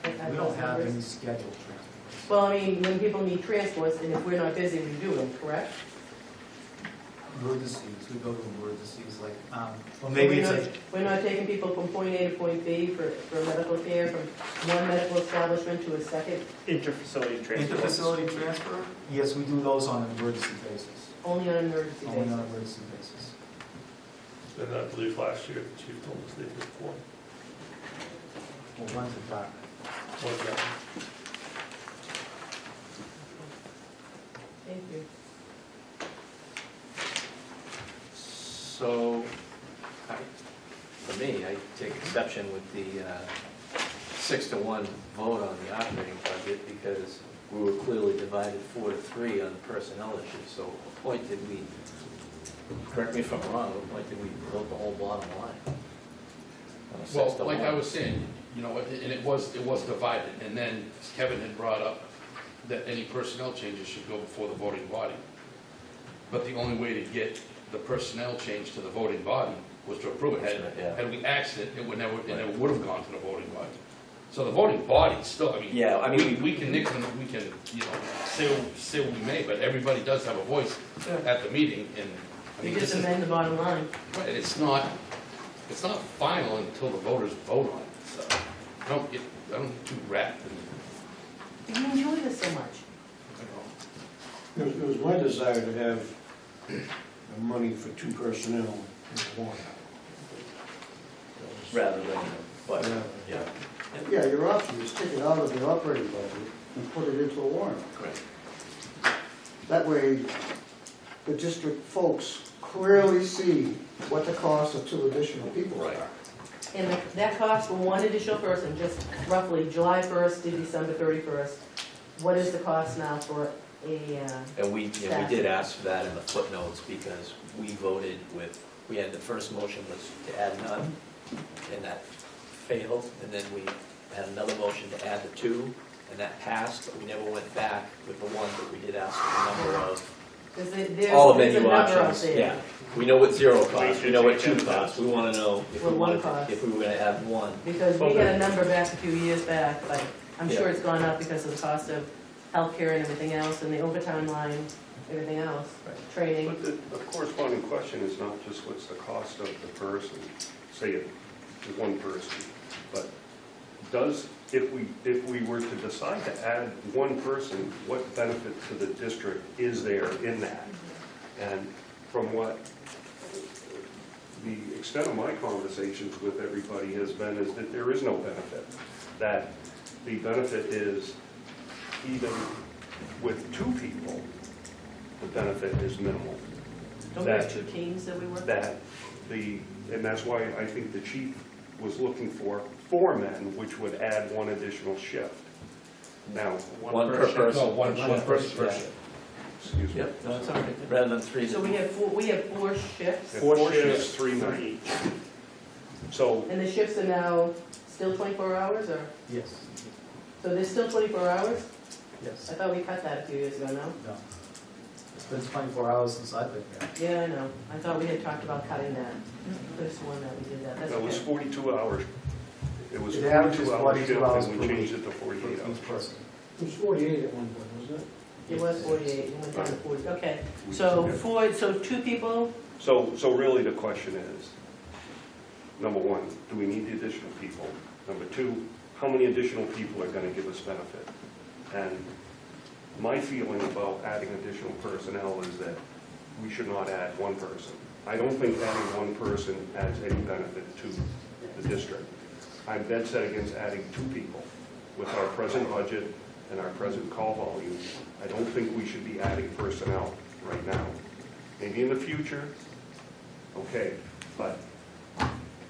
At We those don't have numbers? any scheduled transports. Well, I mean, when people need transports, and if we're not busy, we do them, correct? Emergencies, we go to emergencies like, well So maybe it's like, we're not taking people from point A to point B for medical care, from one medical establishment to a second, Interfacility transfer. interfacility transfer? Yes, we do those on an emergency basis. only on an emergency Only on basis. an emergency basis. and I believe last year the chief told us they did 4. Well, one's a fact. What was that? Thank you. So, for me, I take exception with the 6-to-1 vote on the operating budget because we were clearly divided 4-3 on the personnel issue. So what point did we, correct me if I'm wrong, what point did we vote the whole bottom line? On a Well, 6-to-1? like I was saying, you know, and it was divided, and then Kevin had brought up that any personnel changes should go before the voting body. But the only way to get the personnel change to the voting body was to approve it. Had we axed it, it would never, it never would have gone to the voting body. So the voting body still, I mean, Yeah, I mean, we can nix them, we can, you know, say what we may, but everybody does have a voice at the meeting, and I You mean, just this is, amend the bottom line. right, it's not final until the voters vote on it, so I don't get too wrapped in, You enjoy this so much. you know. It was my desire to have the money for 2 personnel in the warrant. rather than, but, Yeah. yeah. Yeah, your option is take it out of the operating budget and put it into a warrant. Correct. That way, the district folks clearly see what the cost of 2 additional people Right. are. And that cost for one additional person, just roughly July 1st to December 31st, what is the cost now for a, And we did ask for that in the footnotes because we voted with, we had the first motion was to add none, and that failed, and then we had another motion to add the 2, and that passed, but we never went back with the one that we did ask for the number of. All the There's a menu number out options, there. yeah. We know what 0 costs, we know what 2 costs, we wanna know if we What one wanted, costs. if we were gonna add 1. Because we got a number back a few years back, but I'm sure Yeah. it's gone up because of the cost of healthcare and everything else, and the overtime line, everything else, training. But the corresponding question is not just what's the cost of the person, say it to one person, but if we were to decide to add one person, what benefit to the district is there in that? And from what the extent of my conversations with everybody has been is that there is no benefit. That the benefit is even with 2 people, the benefit is minimal. Don't we have 2 teams that we work with? And that's why I think the chief was looking for 4 men, which would add 1 additional shift. Now, One per person. No, one person. excuse me. Yep, no, it's all right, rather than 3. So we have 4 shifts, 4 shifts, 3 men. each. So, and the shifts are now still 24 hours, or, Yes, so there's still 24 hours? yes, I thought we cut that a few years ago, no? no. It's been 24 hours since I've been here. Yeah, I know. I thought we had talked about cutting that. Could have sworn that we did that. That's that was okay. 42 hours. It was It averages 42 hours 42 shift, hours and per we changed week it to 48 for hours. each person. It was 48 at one point, wasn't it? It was 48, it went down to 40, okay. So 2 people, So really the question is, number 1, do we need the additional people? Number 2, how many additional people are going to give us benefit? And my feeling about adding additional personnel is that we should not add 1 person. I don't think adding 1 person adds any benefit to the district. I'm dead set against adding 2 people. With our present budget and our present call volume, I don't think we should be adding personnel right now. Maybe in the future, okay, but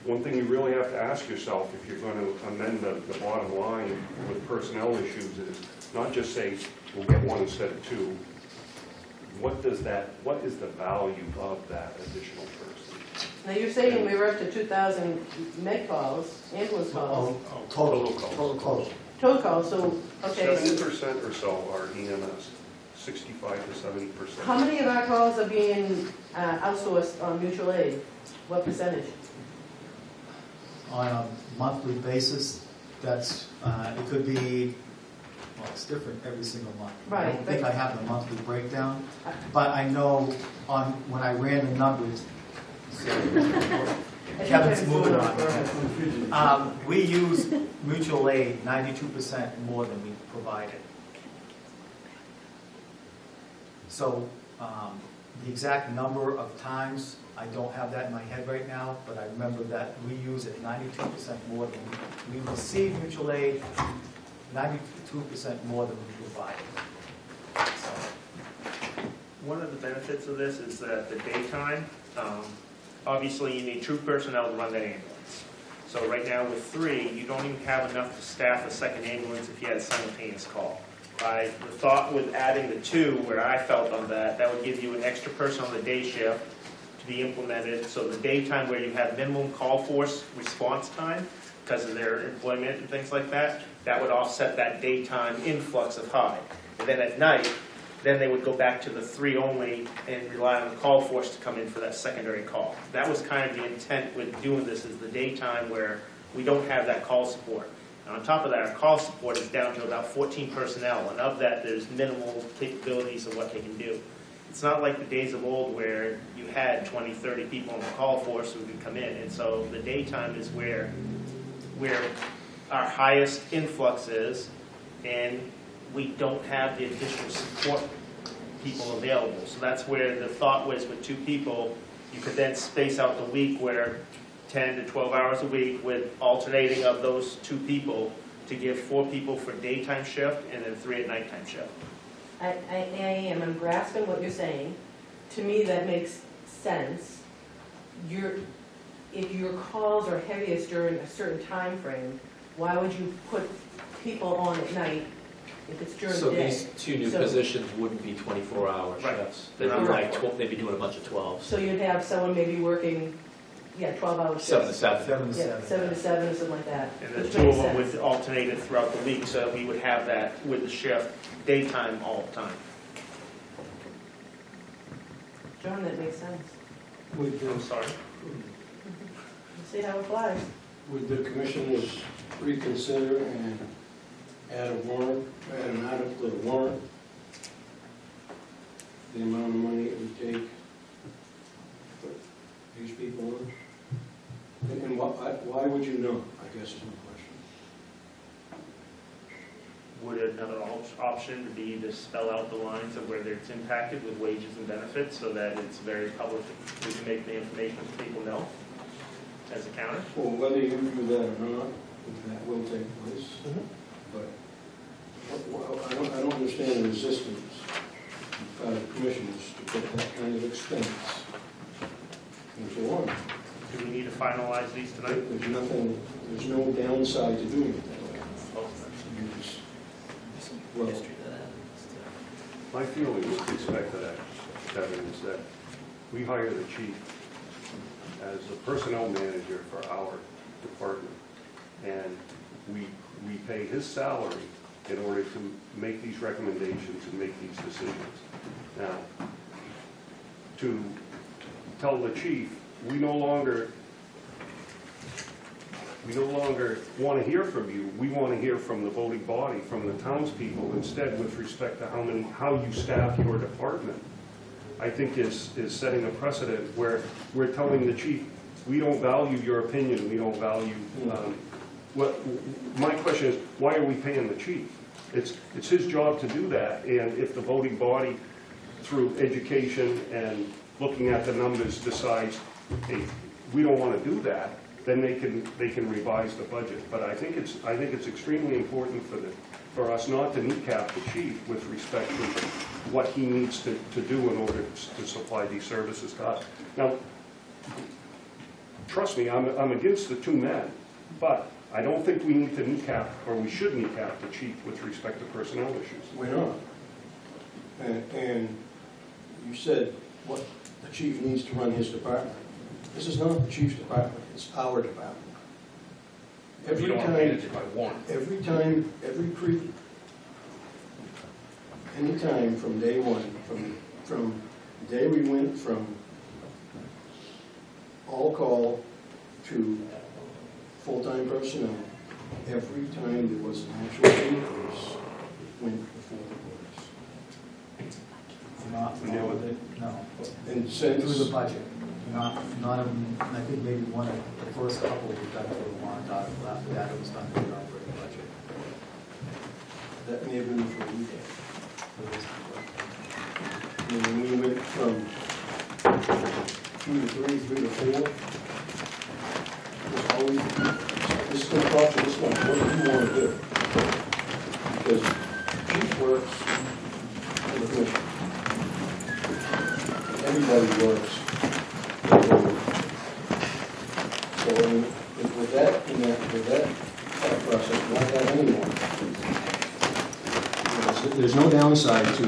one thing you really have to ask yourself if you're going to amend the bottom line with personnel issues is not just say, we'll get 1 instead of 2. What is the value of that additional person? now you're saying we were up to 2,000 med calls, ambulance calls, Total calls. Total calls. total calls, so, okay. 70% or so are EMS, 65 to 70%. How many of our calls are being outsourced on mutual aid? What percentage? On a monthly basis, that's, it could be, well, it's different every single month. I Right, don't think but- I have the monthly breakdown, but I know when I ran the numbers, Kevin's moving on. We use mutual aid 92% more than we provided. So the exact number of times, I don't have that in my head right now, but I remember that we use it 92% more than we receive mutual aid, 92% more than we provided. So, One of the benefits of this is that the daytime, obviously you need 2 personnel to run that ambulance. So right now with 3, you don't even have enough to staff a second ambulance if you had a simultaneous call. The thought with adding the 2, where I felt on that would give you an extra person on the day shift to be implemented. So the daytime where you have minimum call force response time because of their employment and things like that, that would offset that daytime influx of high. And then at night, then they would go back to the 3 only and rely on the call force to come in for that secondary call. That was kind of the intent with doing this, is the daytime where we don't have that call support. And on top of that, our call support is down to about 14 personnel, and of that, there's minimal capabilities of what they can do. It's not like the days of old where you had 20, 30 people on the call force who could come in. And so the daytime is where our highest influx is, and we don't have the additional support people available. So that's where the thought was with 2 people, you could then space out the week where 10 to 12 hours a week with alternating of those 2 people to give 4 people for daytime shift and then 3 at nighttime shift. I'm grasping what you're saying. To me, that makes sense. If your calls are heaviest during a certain time frame, why would you put people on at night if it's during So the day? these 2 new So- positions wouldn't be 24-hour Right. shifts. They'd be Right. they'd be doing a bunch of 12s. So you'd have someone maybe working yeah, 12-hour shifts. 7 to 7. 7 to Yeah, 7. 7 to 7 or something like that. And the which two of makes them sense. would alternate it throughout the week, so that we would have that with the shift, daytime all the time. John, that makes sense. Would I'm the, sorry. Let's see how it flies. would the commissioners reconsider and add a warrant, add an article to the warrant? The amount of money it would take to put these people on? And why would you know, I guess is my question. Would another option be to spell out the lines of where it's impacted with wages and benefits so that it's very public, we can make the information so people know as a counter? Well, whether you do that or not, that will take place, but I don't understand the resistance by the commissioners to put that kind of expense into warrant. Do we need to finalize these tonight? There's nothing, there's no downside to doing it that way. You just- Well, My feeling with respect to that, Kevin, is that we hire the chief as the personnel manager for our department, and we pay his salary in order to make these recommendations and make these decisions. Now, to tell the chief, we no longer want to hear from you. We want to hear from the voting body, from the townspeople, instead with respect to how you staff your department. I think is setting a precedent where we're telling the chief, we don't value your opinion, we don't value, my question is, why are we paying the chief? It's his job to do that, and if the voting body, through education and looking at the numbers, decides, hey, we don't want to do that, then they can revise the budget. But I think it's extremely important for us not to kneecap the chief with respect to what he needs to do in order to supply these services to us. Now, trust me, I'm against the two men, but I don't think we need to kneecap, or we should kneecap the chief with respect to personnel issues. we're not. And you said what the chief needs to run his department. This is not the chief's department, it's our department. You don't want to manage it by warrant. Anytime from day one, from the day we went from all-call to full-time personnel, every time there was an actual increase, it went before the voters. Not with it, no. And Through the since, budget, not I think maybe one of the first couple we got through the warrant article, after that it was done through the operating budget. that may have been for a week. It was- And when we went from 2 to 3, 3 to 4, it was always, this is going to cost you this much, what do you want to do? Because chief works for the commission. Everybody works for the board. So with that process, why that anymore? There's no downside to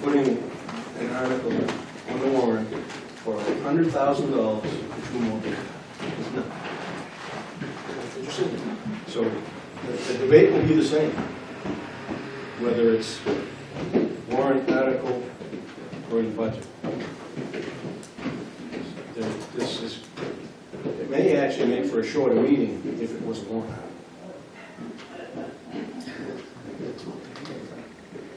putting an article on the warrant for $100,000 for 2 more people. There's none. That's what you're saying. So the debate will be the same, whether it's warrant article or in the budget. This is, it may actually make for a shorter meeting if it was a warrant article.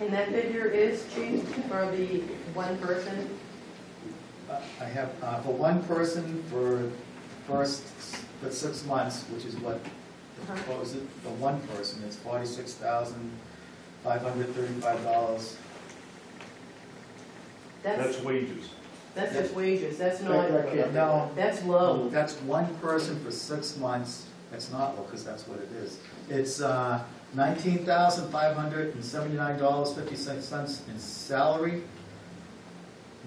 And that figure is, chief, for the one person? I have, for one person for 6 months, which is what, what was it, the one person, it's $46,535. That's wages. That's just wages, that's not, No, that's low. that's one person for 6 months, that's not low, because that's what it is. It's $19,579.56 in salary,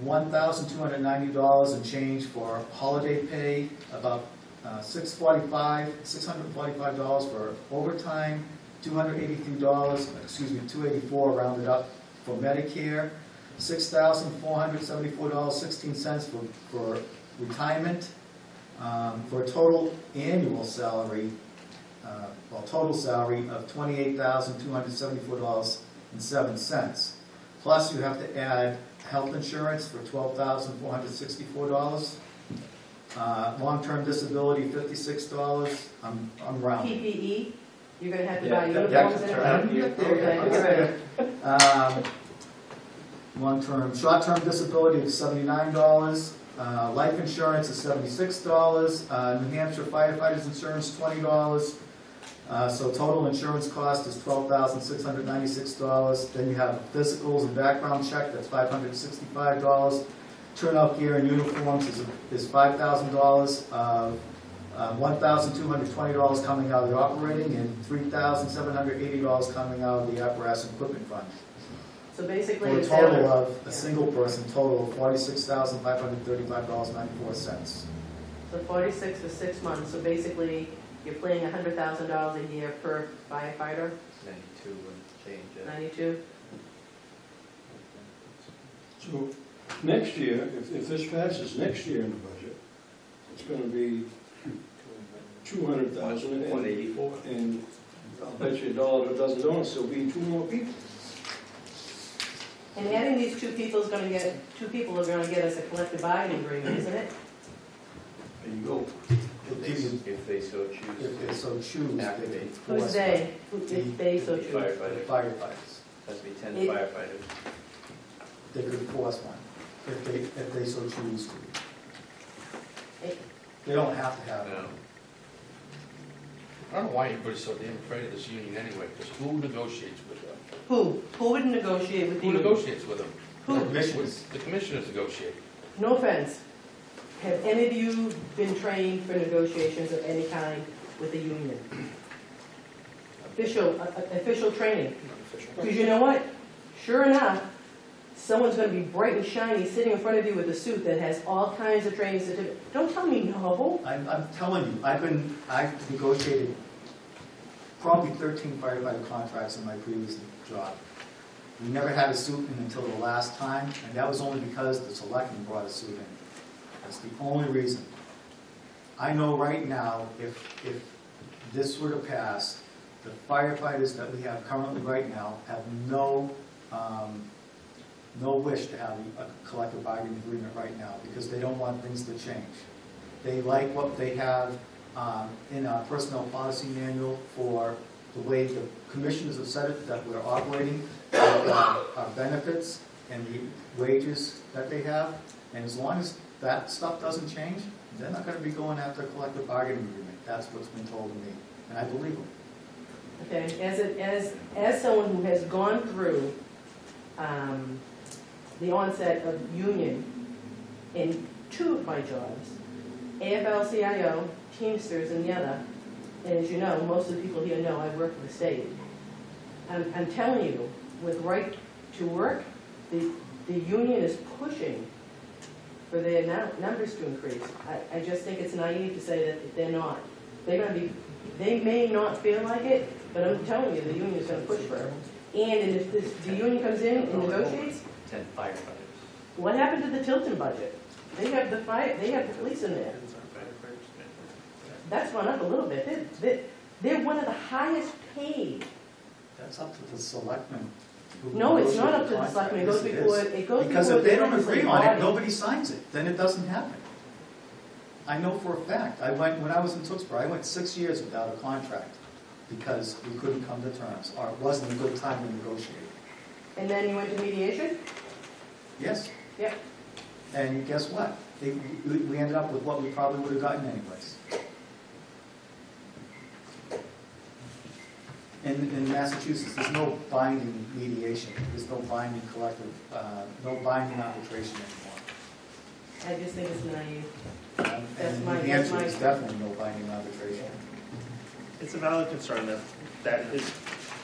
$1,290 in change for holiday pay, about $645 for overtime, $284 rounded up for Medicare, $6,474.16 for retirement, for a total annual salary, total salary of $28,274.07. Plus, you have to add health insurance for $12,464. Long-term disability, $56. I'm rounding. PPE, you're gonna have to Yeah, buy that- uniforms and that's everything? Okay. Long-term, short-term disability is $79. Life insurance is $76. New Hampshire firefighters insurance, $20. So total insurance cost is $12,696. Then you have physicals and background check, that's $565. Turnout gear and uniforms is $5,000. $1,220 coming out of the operating and $3,780 coming out of the apparatus and equipment fund. So basically, For a it's total down. of, a single person, total of $46,535.94. So 46 for 6 months, so basically, you're paying $100,000 a year per firefighter, 92 and change, 92? So next year, if this passes next year in the budget, it's gonna be 200,000 and 184. and I'll bet you $1 to a dozen donuts, there'll be 2 more people. And adding these 2 people is gonna get, 2 people are gonna get us a collective bargaining agreement, isn't it? There you go. If they so choose. If they so choose, they Activate. can Who's force they? If they so choose? the Firefighters, firefighters. has to be 10 It- firefighters. They could force one, if they so choose to. They don't have to have it. No. I don't know why everybody's so damn afraid of this union anyway, because who negotiates with them? Who would negotiate with Who you? negotiates with them? Who? Commissioners. The commissioners negotiate. No offense. Have any of you been trained for negotiations of any kind with the union? Official training? Because you know what? Sure enough, someone's gonna be bright and shiny sitting in front of you with a suit that has all kinds of training certificates. Don't tell me no. I'm telling you, I've negotiated probably 13 firefighter contracts in my previous job. We never had a suit in until the last time, and that was only because the selectmen brought a suit in. That's the only reason. I know right now, if this were to pass, the firefighters that we have currently right now have no wish to have a collective bargaining agreement right now, because they don't want things to change. They like what they have in our personnel policy manual for the way the commissioners have said it, that we're operating, our benefits and the wages that they have. And as long as that stuff doesn't change, they're not going to be going after a collective bargaining agreement. That's what's been told to me, and I believe them. Okay, as someone who has gone through the onset of union in 2 of my jobs, AFL-CIO, Teamsters, and the other, and as you know, most of the people here know I work for the state. I'm telling you, with right to work, the union is pushing for their numbers to increase. I just think it's naive to say that they're not. They may not feel like it, but I'm telling you, the union is going to push for it. And if the union comes in and negotiates, 10 firefighters. what happened to the Tilton budget? They have the police in there. That's gone up a little bit. They're one of the highest paid. That's up to the selectmen. who No, it's not up to the negotiate selectmen. It contract. goes Yes, before, is. it goes Because before if they the don't agree legislative on it, body. nobody signs it, then it doesn't happen. I know for a fact. When I was in Tewksbury, I went 6 years without a contract because we couldn't come to terms, or it wasn't a good time to negotiate. And then you went to mediation? Yes? Yep. And guess what? We ended up with what we probably would have gotten anyways. In Massachusetts, there's no binding mediation, there's no binding collective, no binding arbitration anymore. I just think it's naive. And in New Hampshire, there's definitely no binding arbitration. It's a valid concern that is,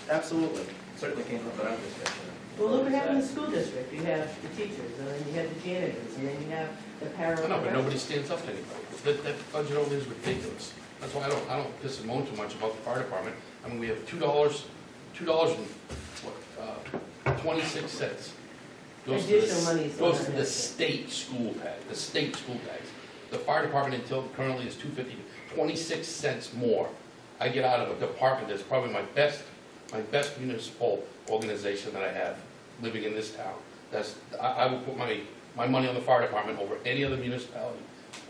absolutely. Certainly came from our discussion. Well, look what happened in the school district. You have the teachers, and then you have the janitors, and then you have the paraprofessionals. I know, but nobody stands up to anybody. That budget only is ridiculous. That's why I don't piss and moan too much about the fire department. I mean, we have $2 and 26 cents. Additional money is Goes to not the enough. state school tax, the state school tax. the fire department until currently is $2.50, 26 cents more I get out of a department that's probably my best municipal organization that I have living in this town. I will put my money on the fire department over any other municipality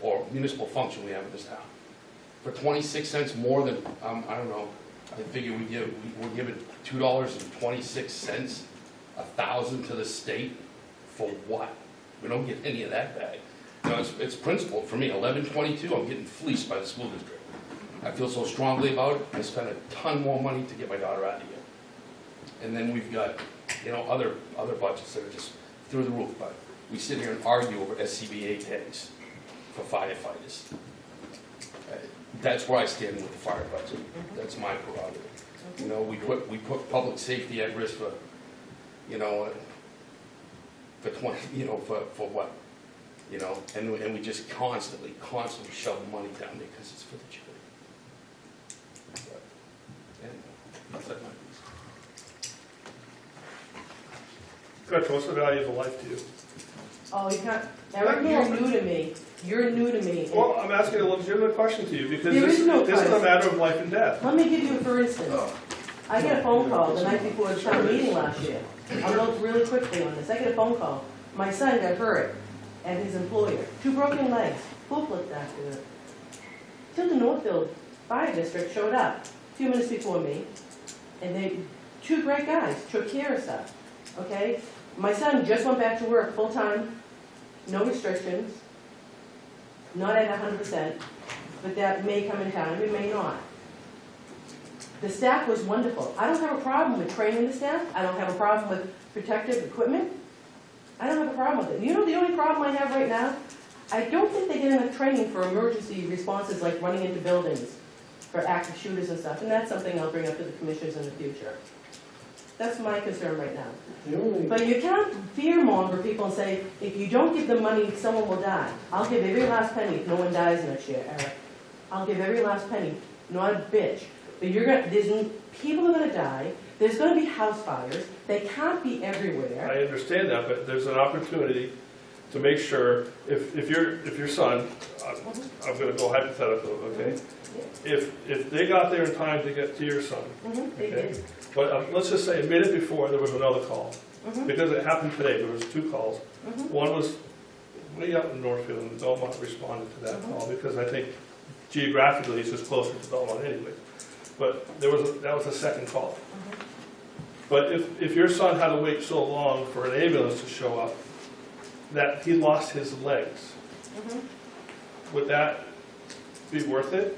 or municipal function we have in this town. For 26 cents more than, I don't know, I figure we're giving $2.26, 1,000 to the state, for what? We don't get any of that back. You know, it's principled for me, 11/22, I'm getting fleeced by the school district. I feel so strongly about it, I spent a ton more money to get my daughter out of here. And then we've got, you know, other budgets that are just through the roof, but we sit here and argue over SCBA tags for firefighters. That's where I stand with the fire budget, that's my prerogative. You know, we put public safety at risk for, you know, for what? You know, and we just constantly shove money down there because it's for the children. That's like my piece. Gretchen, what's the value of a life to you? Oh, you can't, Eric, you're new to me. You're new to me. Well, I'm asking a legitimate question to you, because There this is no is a question. matter of life and death. Let me give you a for instance. I got a phone call the night before the town meeting last year. I'll go really quickly on this. I got a phone call. My son got hurt at his employer. 2 broken legs. Both looked after it. Tilton Northfield Fire District showed up a few minutes before me, and they, 2 great guys, took care of stuff. Okay? My son just went back to work full time, no restrictions, not at 100%, but that may come in time, it may not. The staff was wonderful. I don't have a problem with training the staff. I don't have a problem with protective equipment. I don't have a problem with it. You know the only problem I have right now? I don't think they get enough training for emergency responses like running into buildings for active shooters and stuff, and that's something I'll bring up to the commissioners in the future. That's my concern right now. But you can't fearmonger people and say, if you don't give them money, someone will die. I'll give every last penny if no one dies next year, Eric. I'll give every last penny, not a bitch. But people are gonna die, there's gonna be house fires, they can't be everywhere. I understand that, but there's an opportunity to make sure, if your son, I'm gonna go hypothetical, okay? If they got there in time to get to your son, They okay? did. But let's just say a minute before there was another call. Because it happened today, there was 2 calls. One was way up in Northfield, and Belmont responded to that call, because I think geographically it's just closer to Belmont anyway. But that was a second call. But if your son had to wait so long for an ambulance to show up, that he lost his legs, would that be worth it?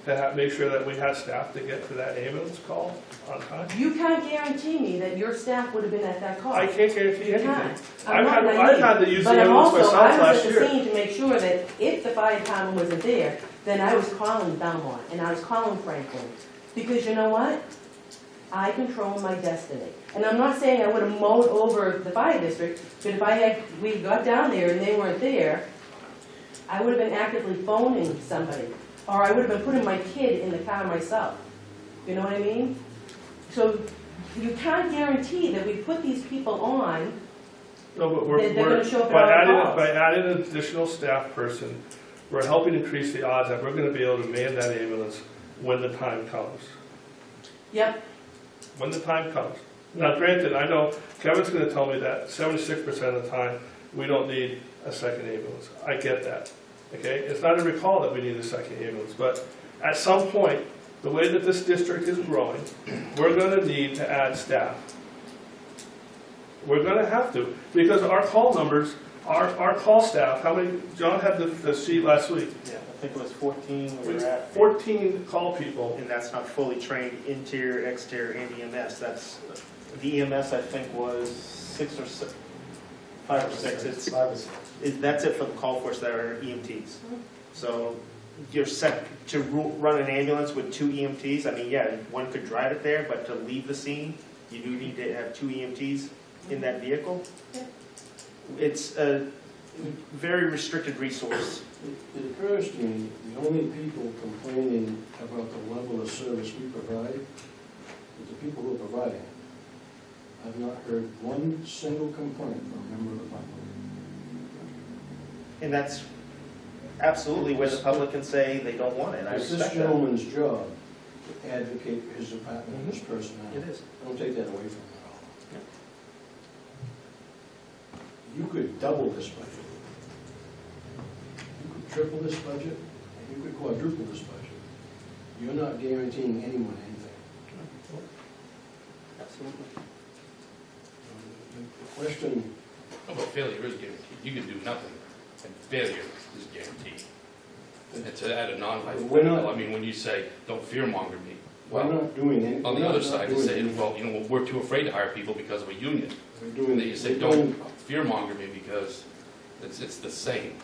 To make sure that we had staff to get to that ambulance call on time? You can't guarantee me that your staff would have been at that call. I can't guarantee You anything. can't. I've had to use the But I'm ambulance also, myself I was last at the year. scene to make sure that if the fire department wasn't there, then I was calling Belmont, and I was calling Franklin. Because you know what? I control my destiny. And I'm not saying I would have mowed over the fire district, but if we got down there and they weren't there, I would have been actively phoning somebody. Or I would have been putting my kid in the car myself. You know what I mean? So you can't guarantee that we put these people on, No, but they're gonna show up at by all adding, calls. by adding an additional staff person, we're helping increase the odds that we're gonna be able to man that ambulance when the time comes. Yep. When the time comes. Now granted, I know Kevin's gonna tell me that 76% of the time, we don't need a second ambulance. I get that, okay? It's not a recall that we need a second ambulance, but at some point, the way that this district is growing, we're gonna need to add staff. We're gonna have to, because our call numbers, our call staff, how many, John had the sheet last week, Yeah, I think it was 14 we were at. 14 call people. And that's not fully trained interior, exterior, and EMS. That's, the EMS I think was 6 or 7, 5 or 6. It's, 5 or 6. that's it for the call force that are EMTs. So you're set to run an ambulance with 2 EMTs. I mean, yeah, one could drive it there, but to leave the scene, you do need to have 2 EMTs in that vehicle. Yeah. It's a very restricted resource. It occurs to me, the only people complaining about the level of service we provide is the people who are providing it. I've not heard one single complaint from a member of the public. And that's absolutely where the public can say they don't want it, I It's this respect that. gentleman's job to advocate for his department and his personnel. It is. I don't take that away from him at all. You could double this budget. You could triple this budget, and you could quadruple this budget. You're not guaranteeing anyone anything. Absolutely. The question, No, but failure is guaranteed. You can do nothing, and failure is guaranteed. It's at a non-life. We're not- I mean, when you say, don't fearmonger me, we're well, not doing anything. on the other side, you say, well, you know, we're too afraid to hire people because of a union. We're doing, And then you say, we're doing, don't fearmonger me because it's the same.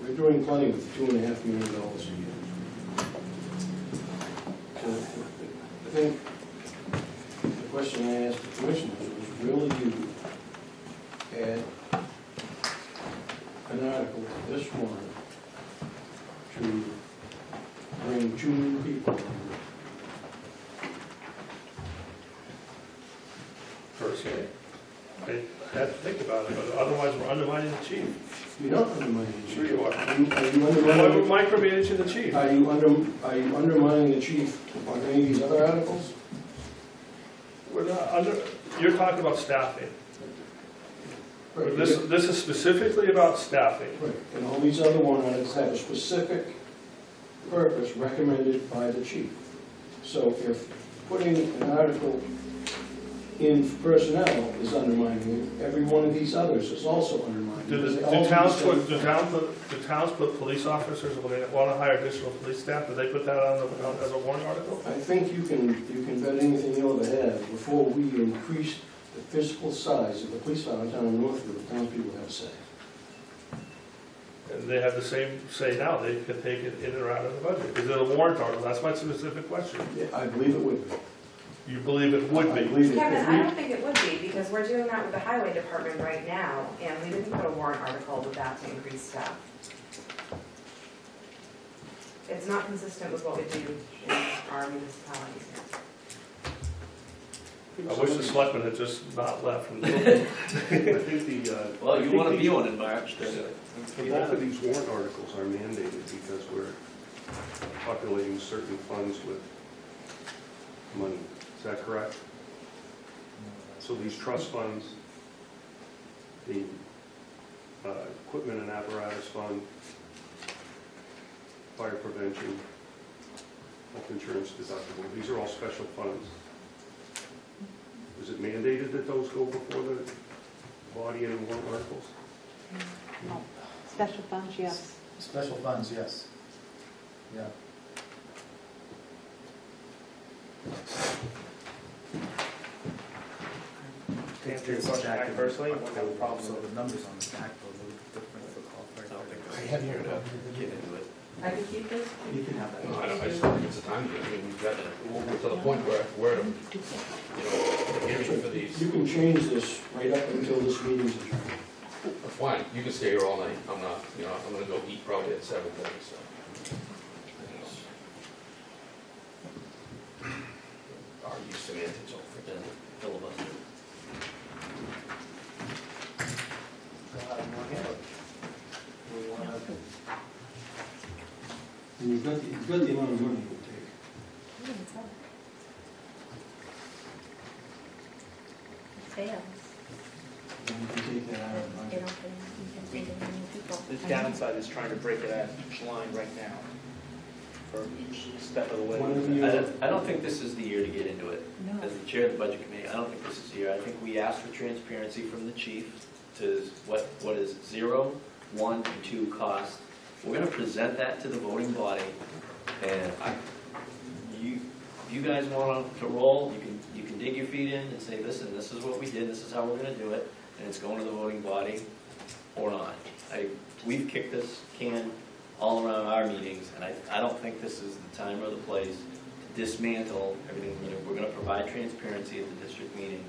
we're doing plenty with $2.5 million a year. So I think the question I asked the commissioners was, will you add an article to this warrant to bring 2 new people on? Personally, I have to think about it, but otherwise we're undermining the chief. You're not undermining the chief. Sure you are. Are you Why we're undermining, micromanaging the chief? are you undermining the chief on any of these other articles? We're not you're talking about staffing. Right. This is specifically about staffing. Right, and all these other warrant articles have a specific purpose recommended by the chief. So if putting an article in for personnel is undermining it, every one of these others is also undermining it. Do Because they all towns do the put, do towns put police officers, when they want to hire additional police staff, do they put that on as a warrant article? I think you can bet anything you'll ever have, before we increase the physical size of the police department down in Northwood, the townspeople have a say. And they have the same say now, they can take it in or out of the budget. Is it a warrant article? That's my specific question. Yeah, I believe it would be. You believe it would I be? believe it. Kevin, If I we- don't think it would be, because we're doing that with the highway department right now, and we didn't put a warrant article with that to increase staff. It's not consistent with what we do in our municipalities here. I wish the selectmen had just not left from the building. I think the, Well, you want to be one in March, then. both of these warrant articles are mandated because we're populating certain funds with money. Is that correct? So these trust funds, the equipment and apparatus fund, fire prevention, health insurance deductible, these are all special funds. Is it mandated that those go before the body and warrant articles? No. Special funds, yes. Special funds, yes. Yeah. To answer your question, I personally wouldn't have a problem So with it. the numbers on the back are a little different for qualified. I have here to get into it. I can keep this? You can have that. No, I just don't think it's a time thing. I mean, we've got, we're to the point where, you know, the hearing for these, You can change this right up until this meeting's adjourned. fine, you can stay here all night. I'm not, you know, I'm gonna go eat probably at 7:30, so. Argue semantics over it. Filibuster. We wanna- And you've got the amount of money it would take. Fails. And you can take that out of the budget. The downside is trying to break it at each line right now, for each step of the way. I don't think this is the year to get into it. No. As the chair of the budget committee, I don't think this is the year. I think we asked for transparency from the chief to what is 0, 1, and 2 cost. We're gonna present that to the voting body, and if you guys want to roll, you can dig your feet in and say, listen, this is what we did, this is how we're gonna do it, and it's going to the voting body, or not. We've kicked this can all around our meetings, and I don't think this is the time or the place to dismantle everything. You know, we're gonna provide transparency at the district meeting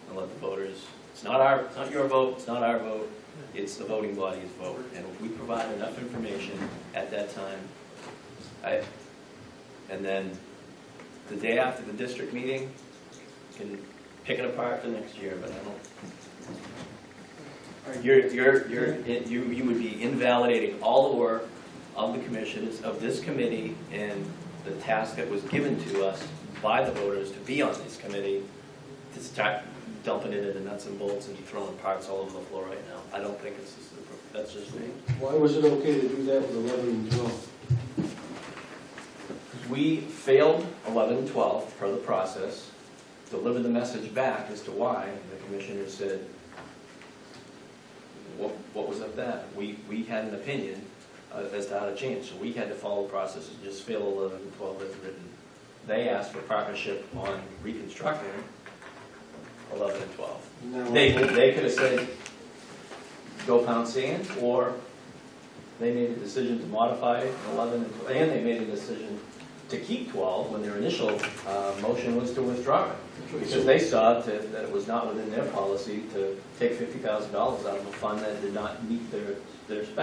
and let the voters, it's not your vote, it's not our vote, it's the voting body's vote. And if we provide enough information at that time, and then the day after the district meeting, you can pick it apart for next year, but I don't. You would be invalidating all the work of the commission, of this committee, and the task that was given to us by the voters to be on this committee, to start dumping it into nuts and bolts and throwing parts all over the floor right now. I don't think that's just me. Why was it okay to do that with 11 and 12? We failed 11 and 12 per the process, delivered the message back as to why, and the commissioner said, what was up that? We had an opinion as to how to change, so we had to follow the process and just fail 11 and 12 as written. They asked for partnership on reconstructing 11 and 12. Now, They could have said, go pound sand, or they made a decision to modify 11 and 12, and they made a decision to keep 12 when their initial motion was to withdraw it. Because they saw that it was not within their policy to take $50,000 out of a fund that did not meet their spec.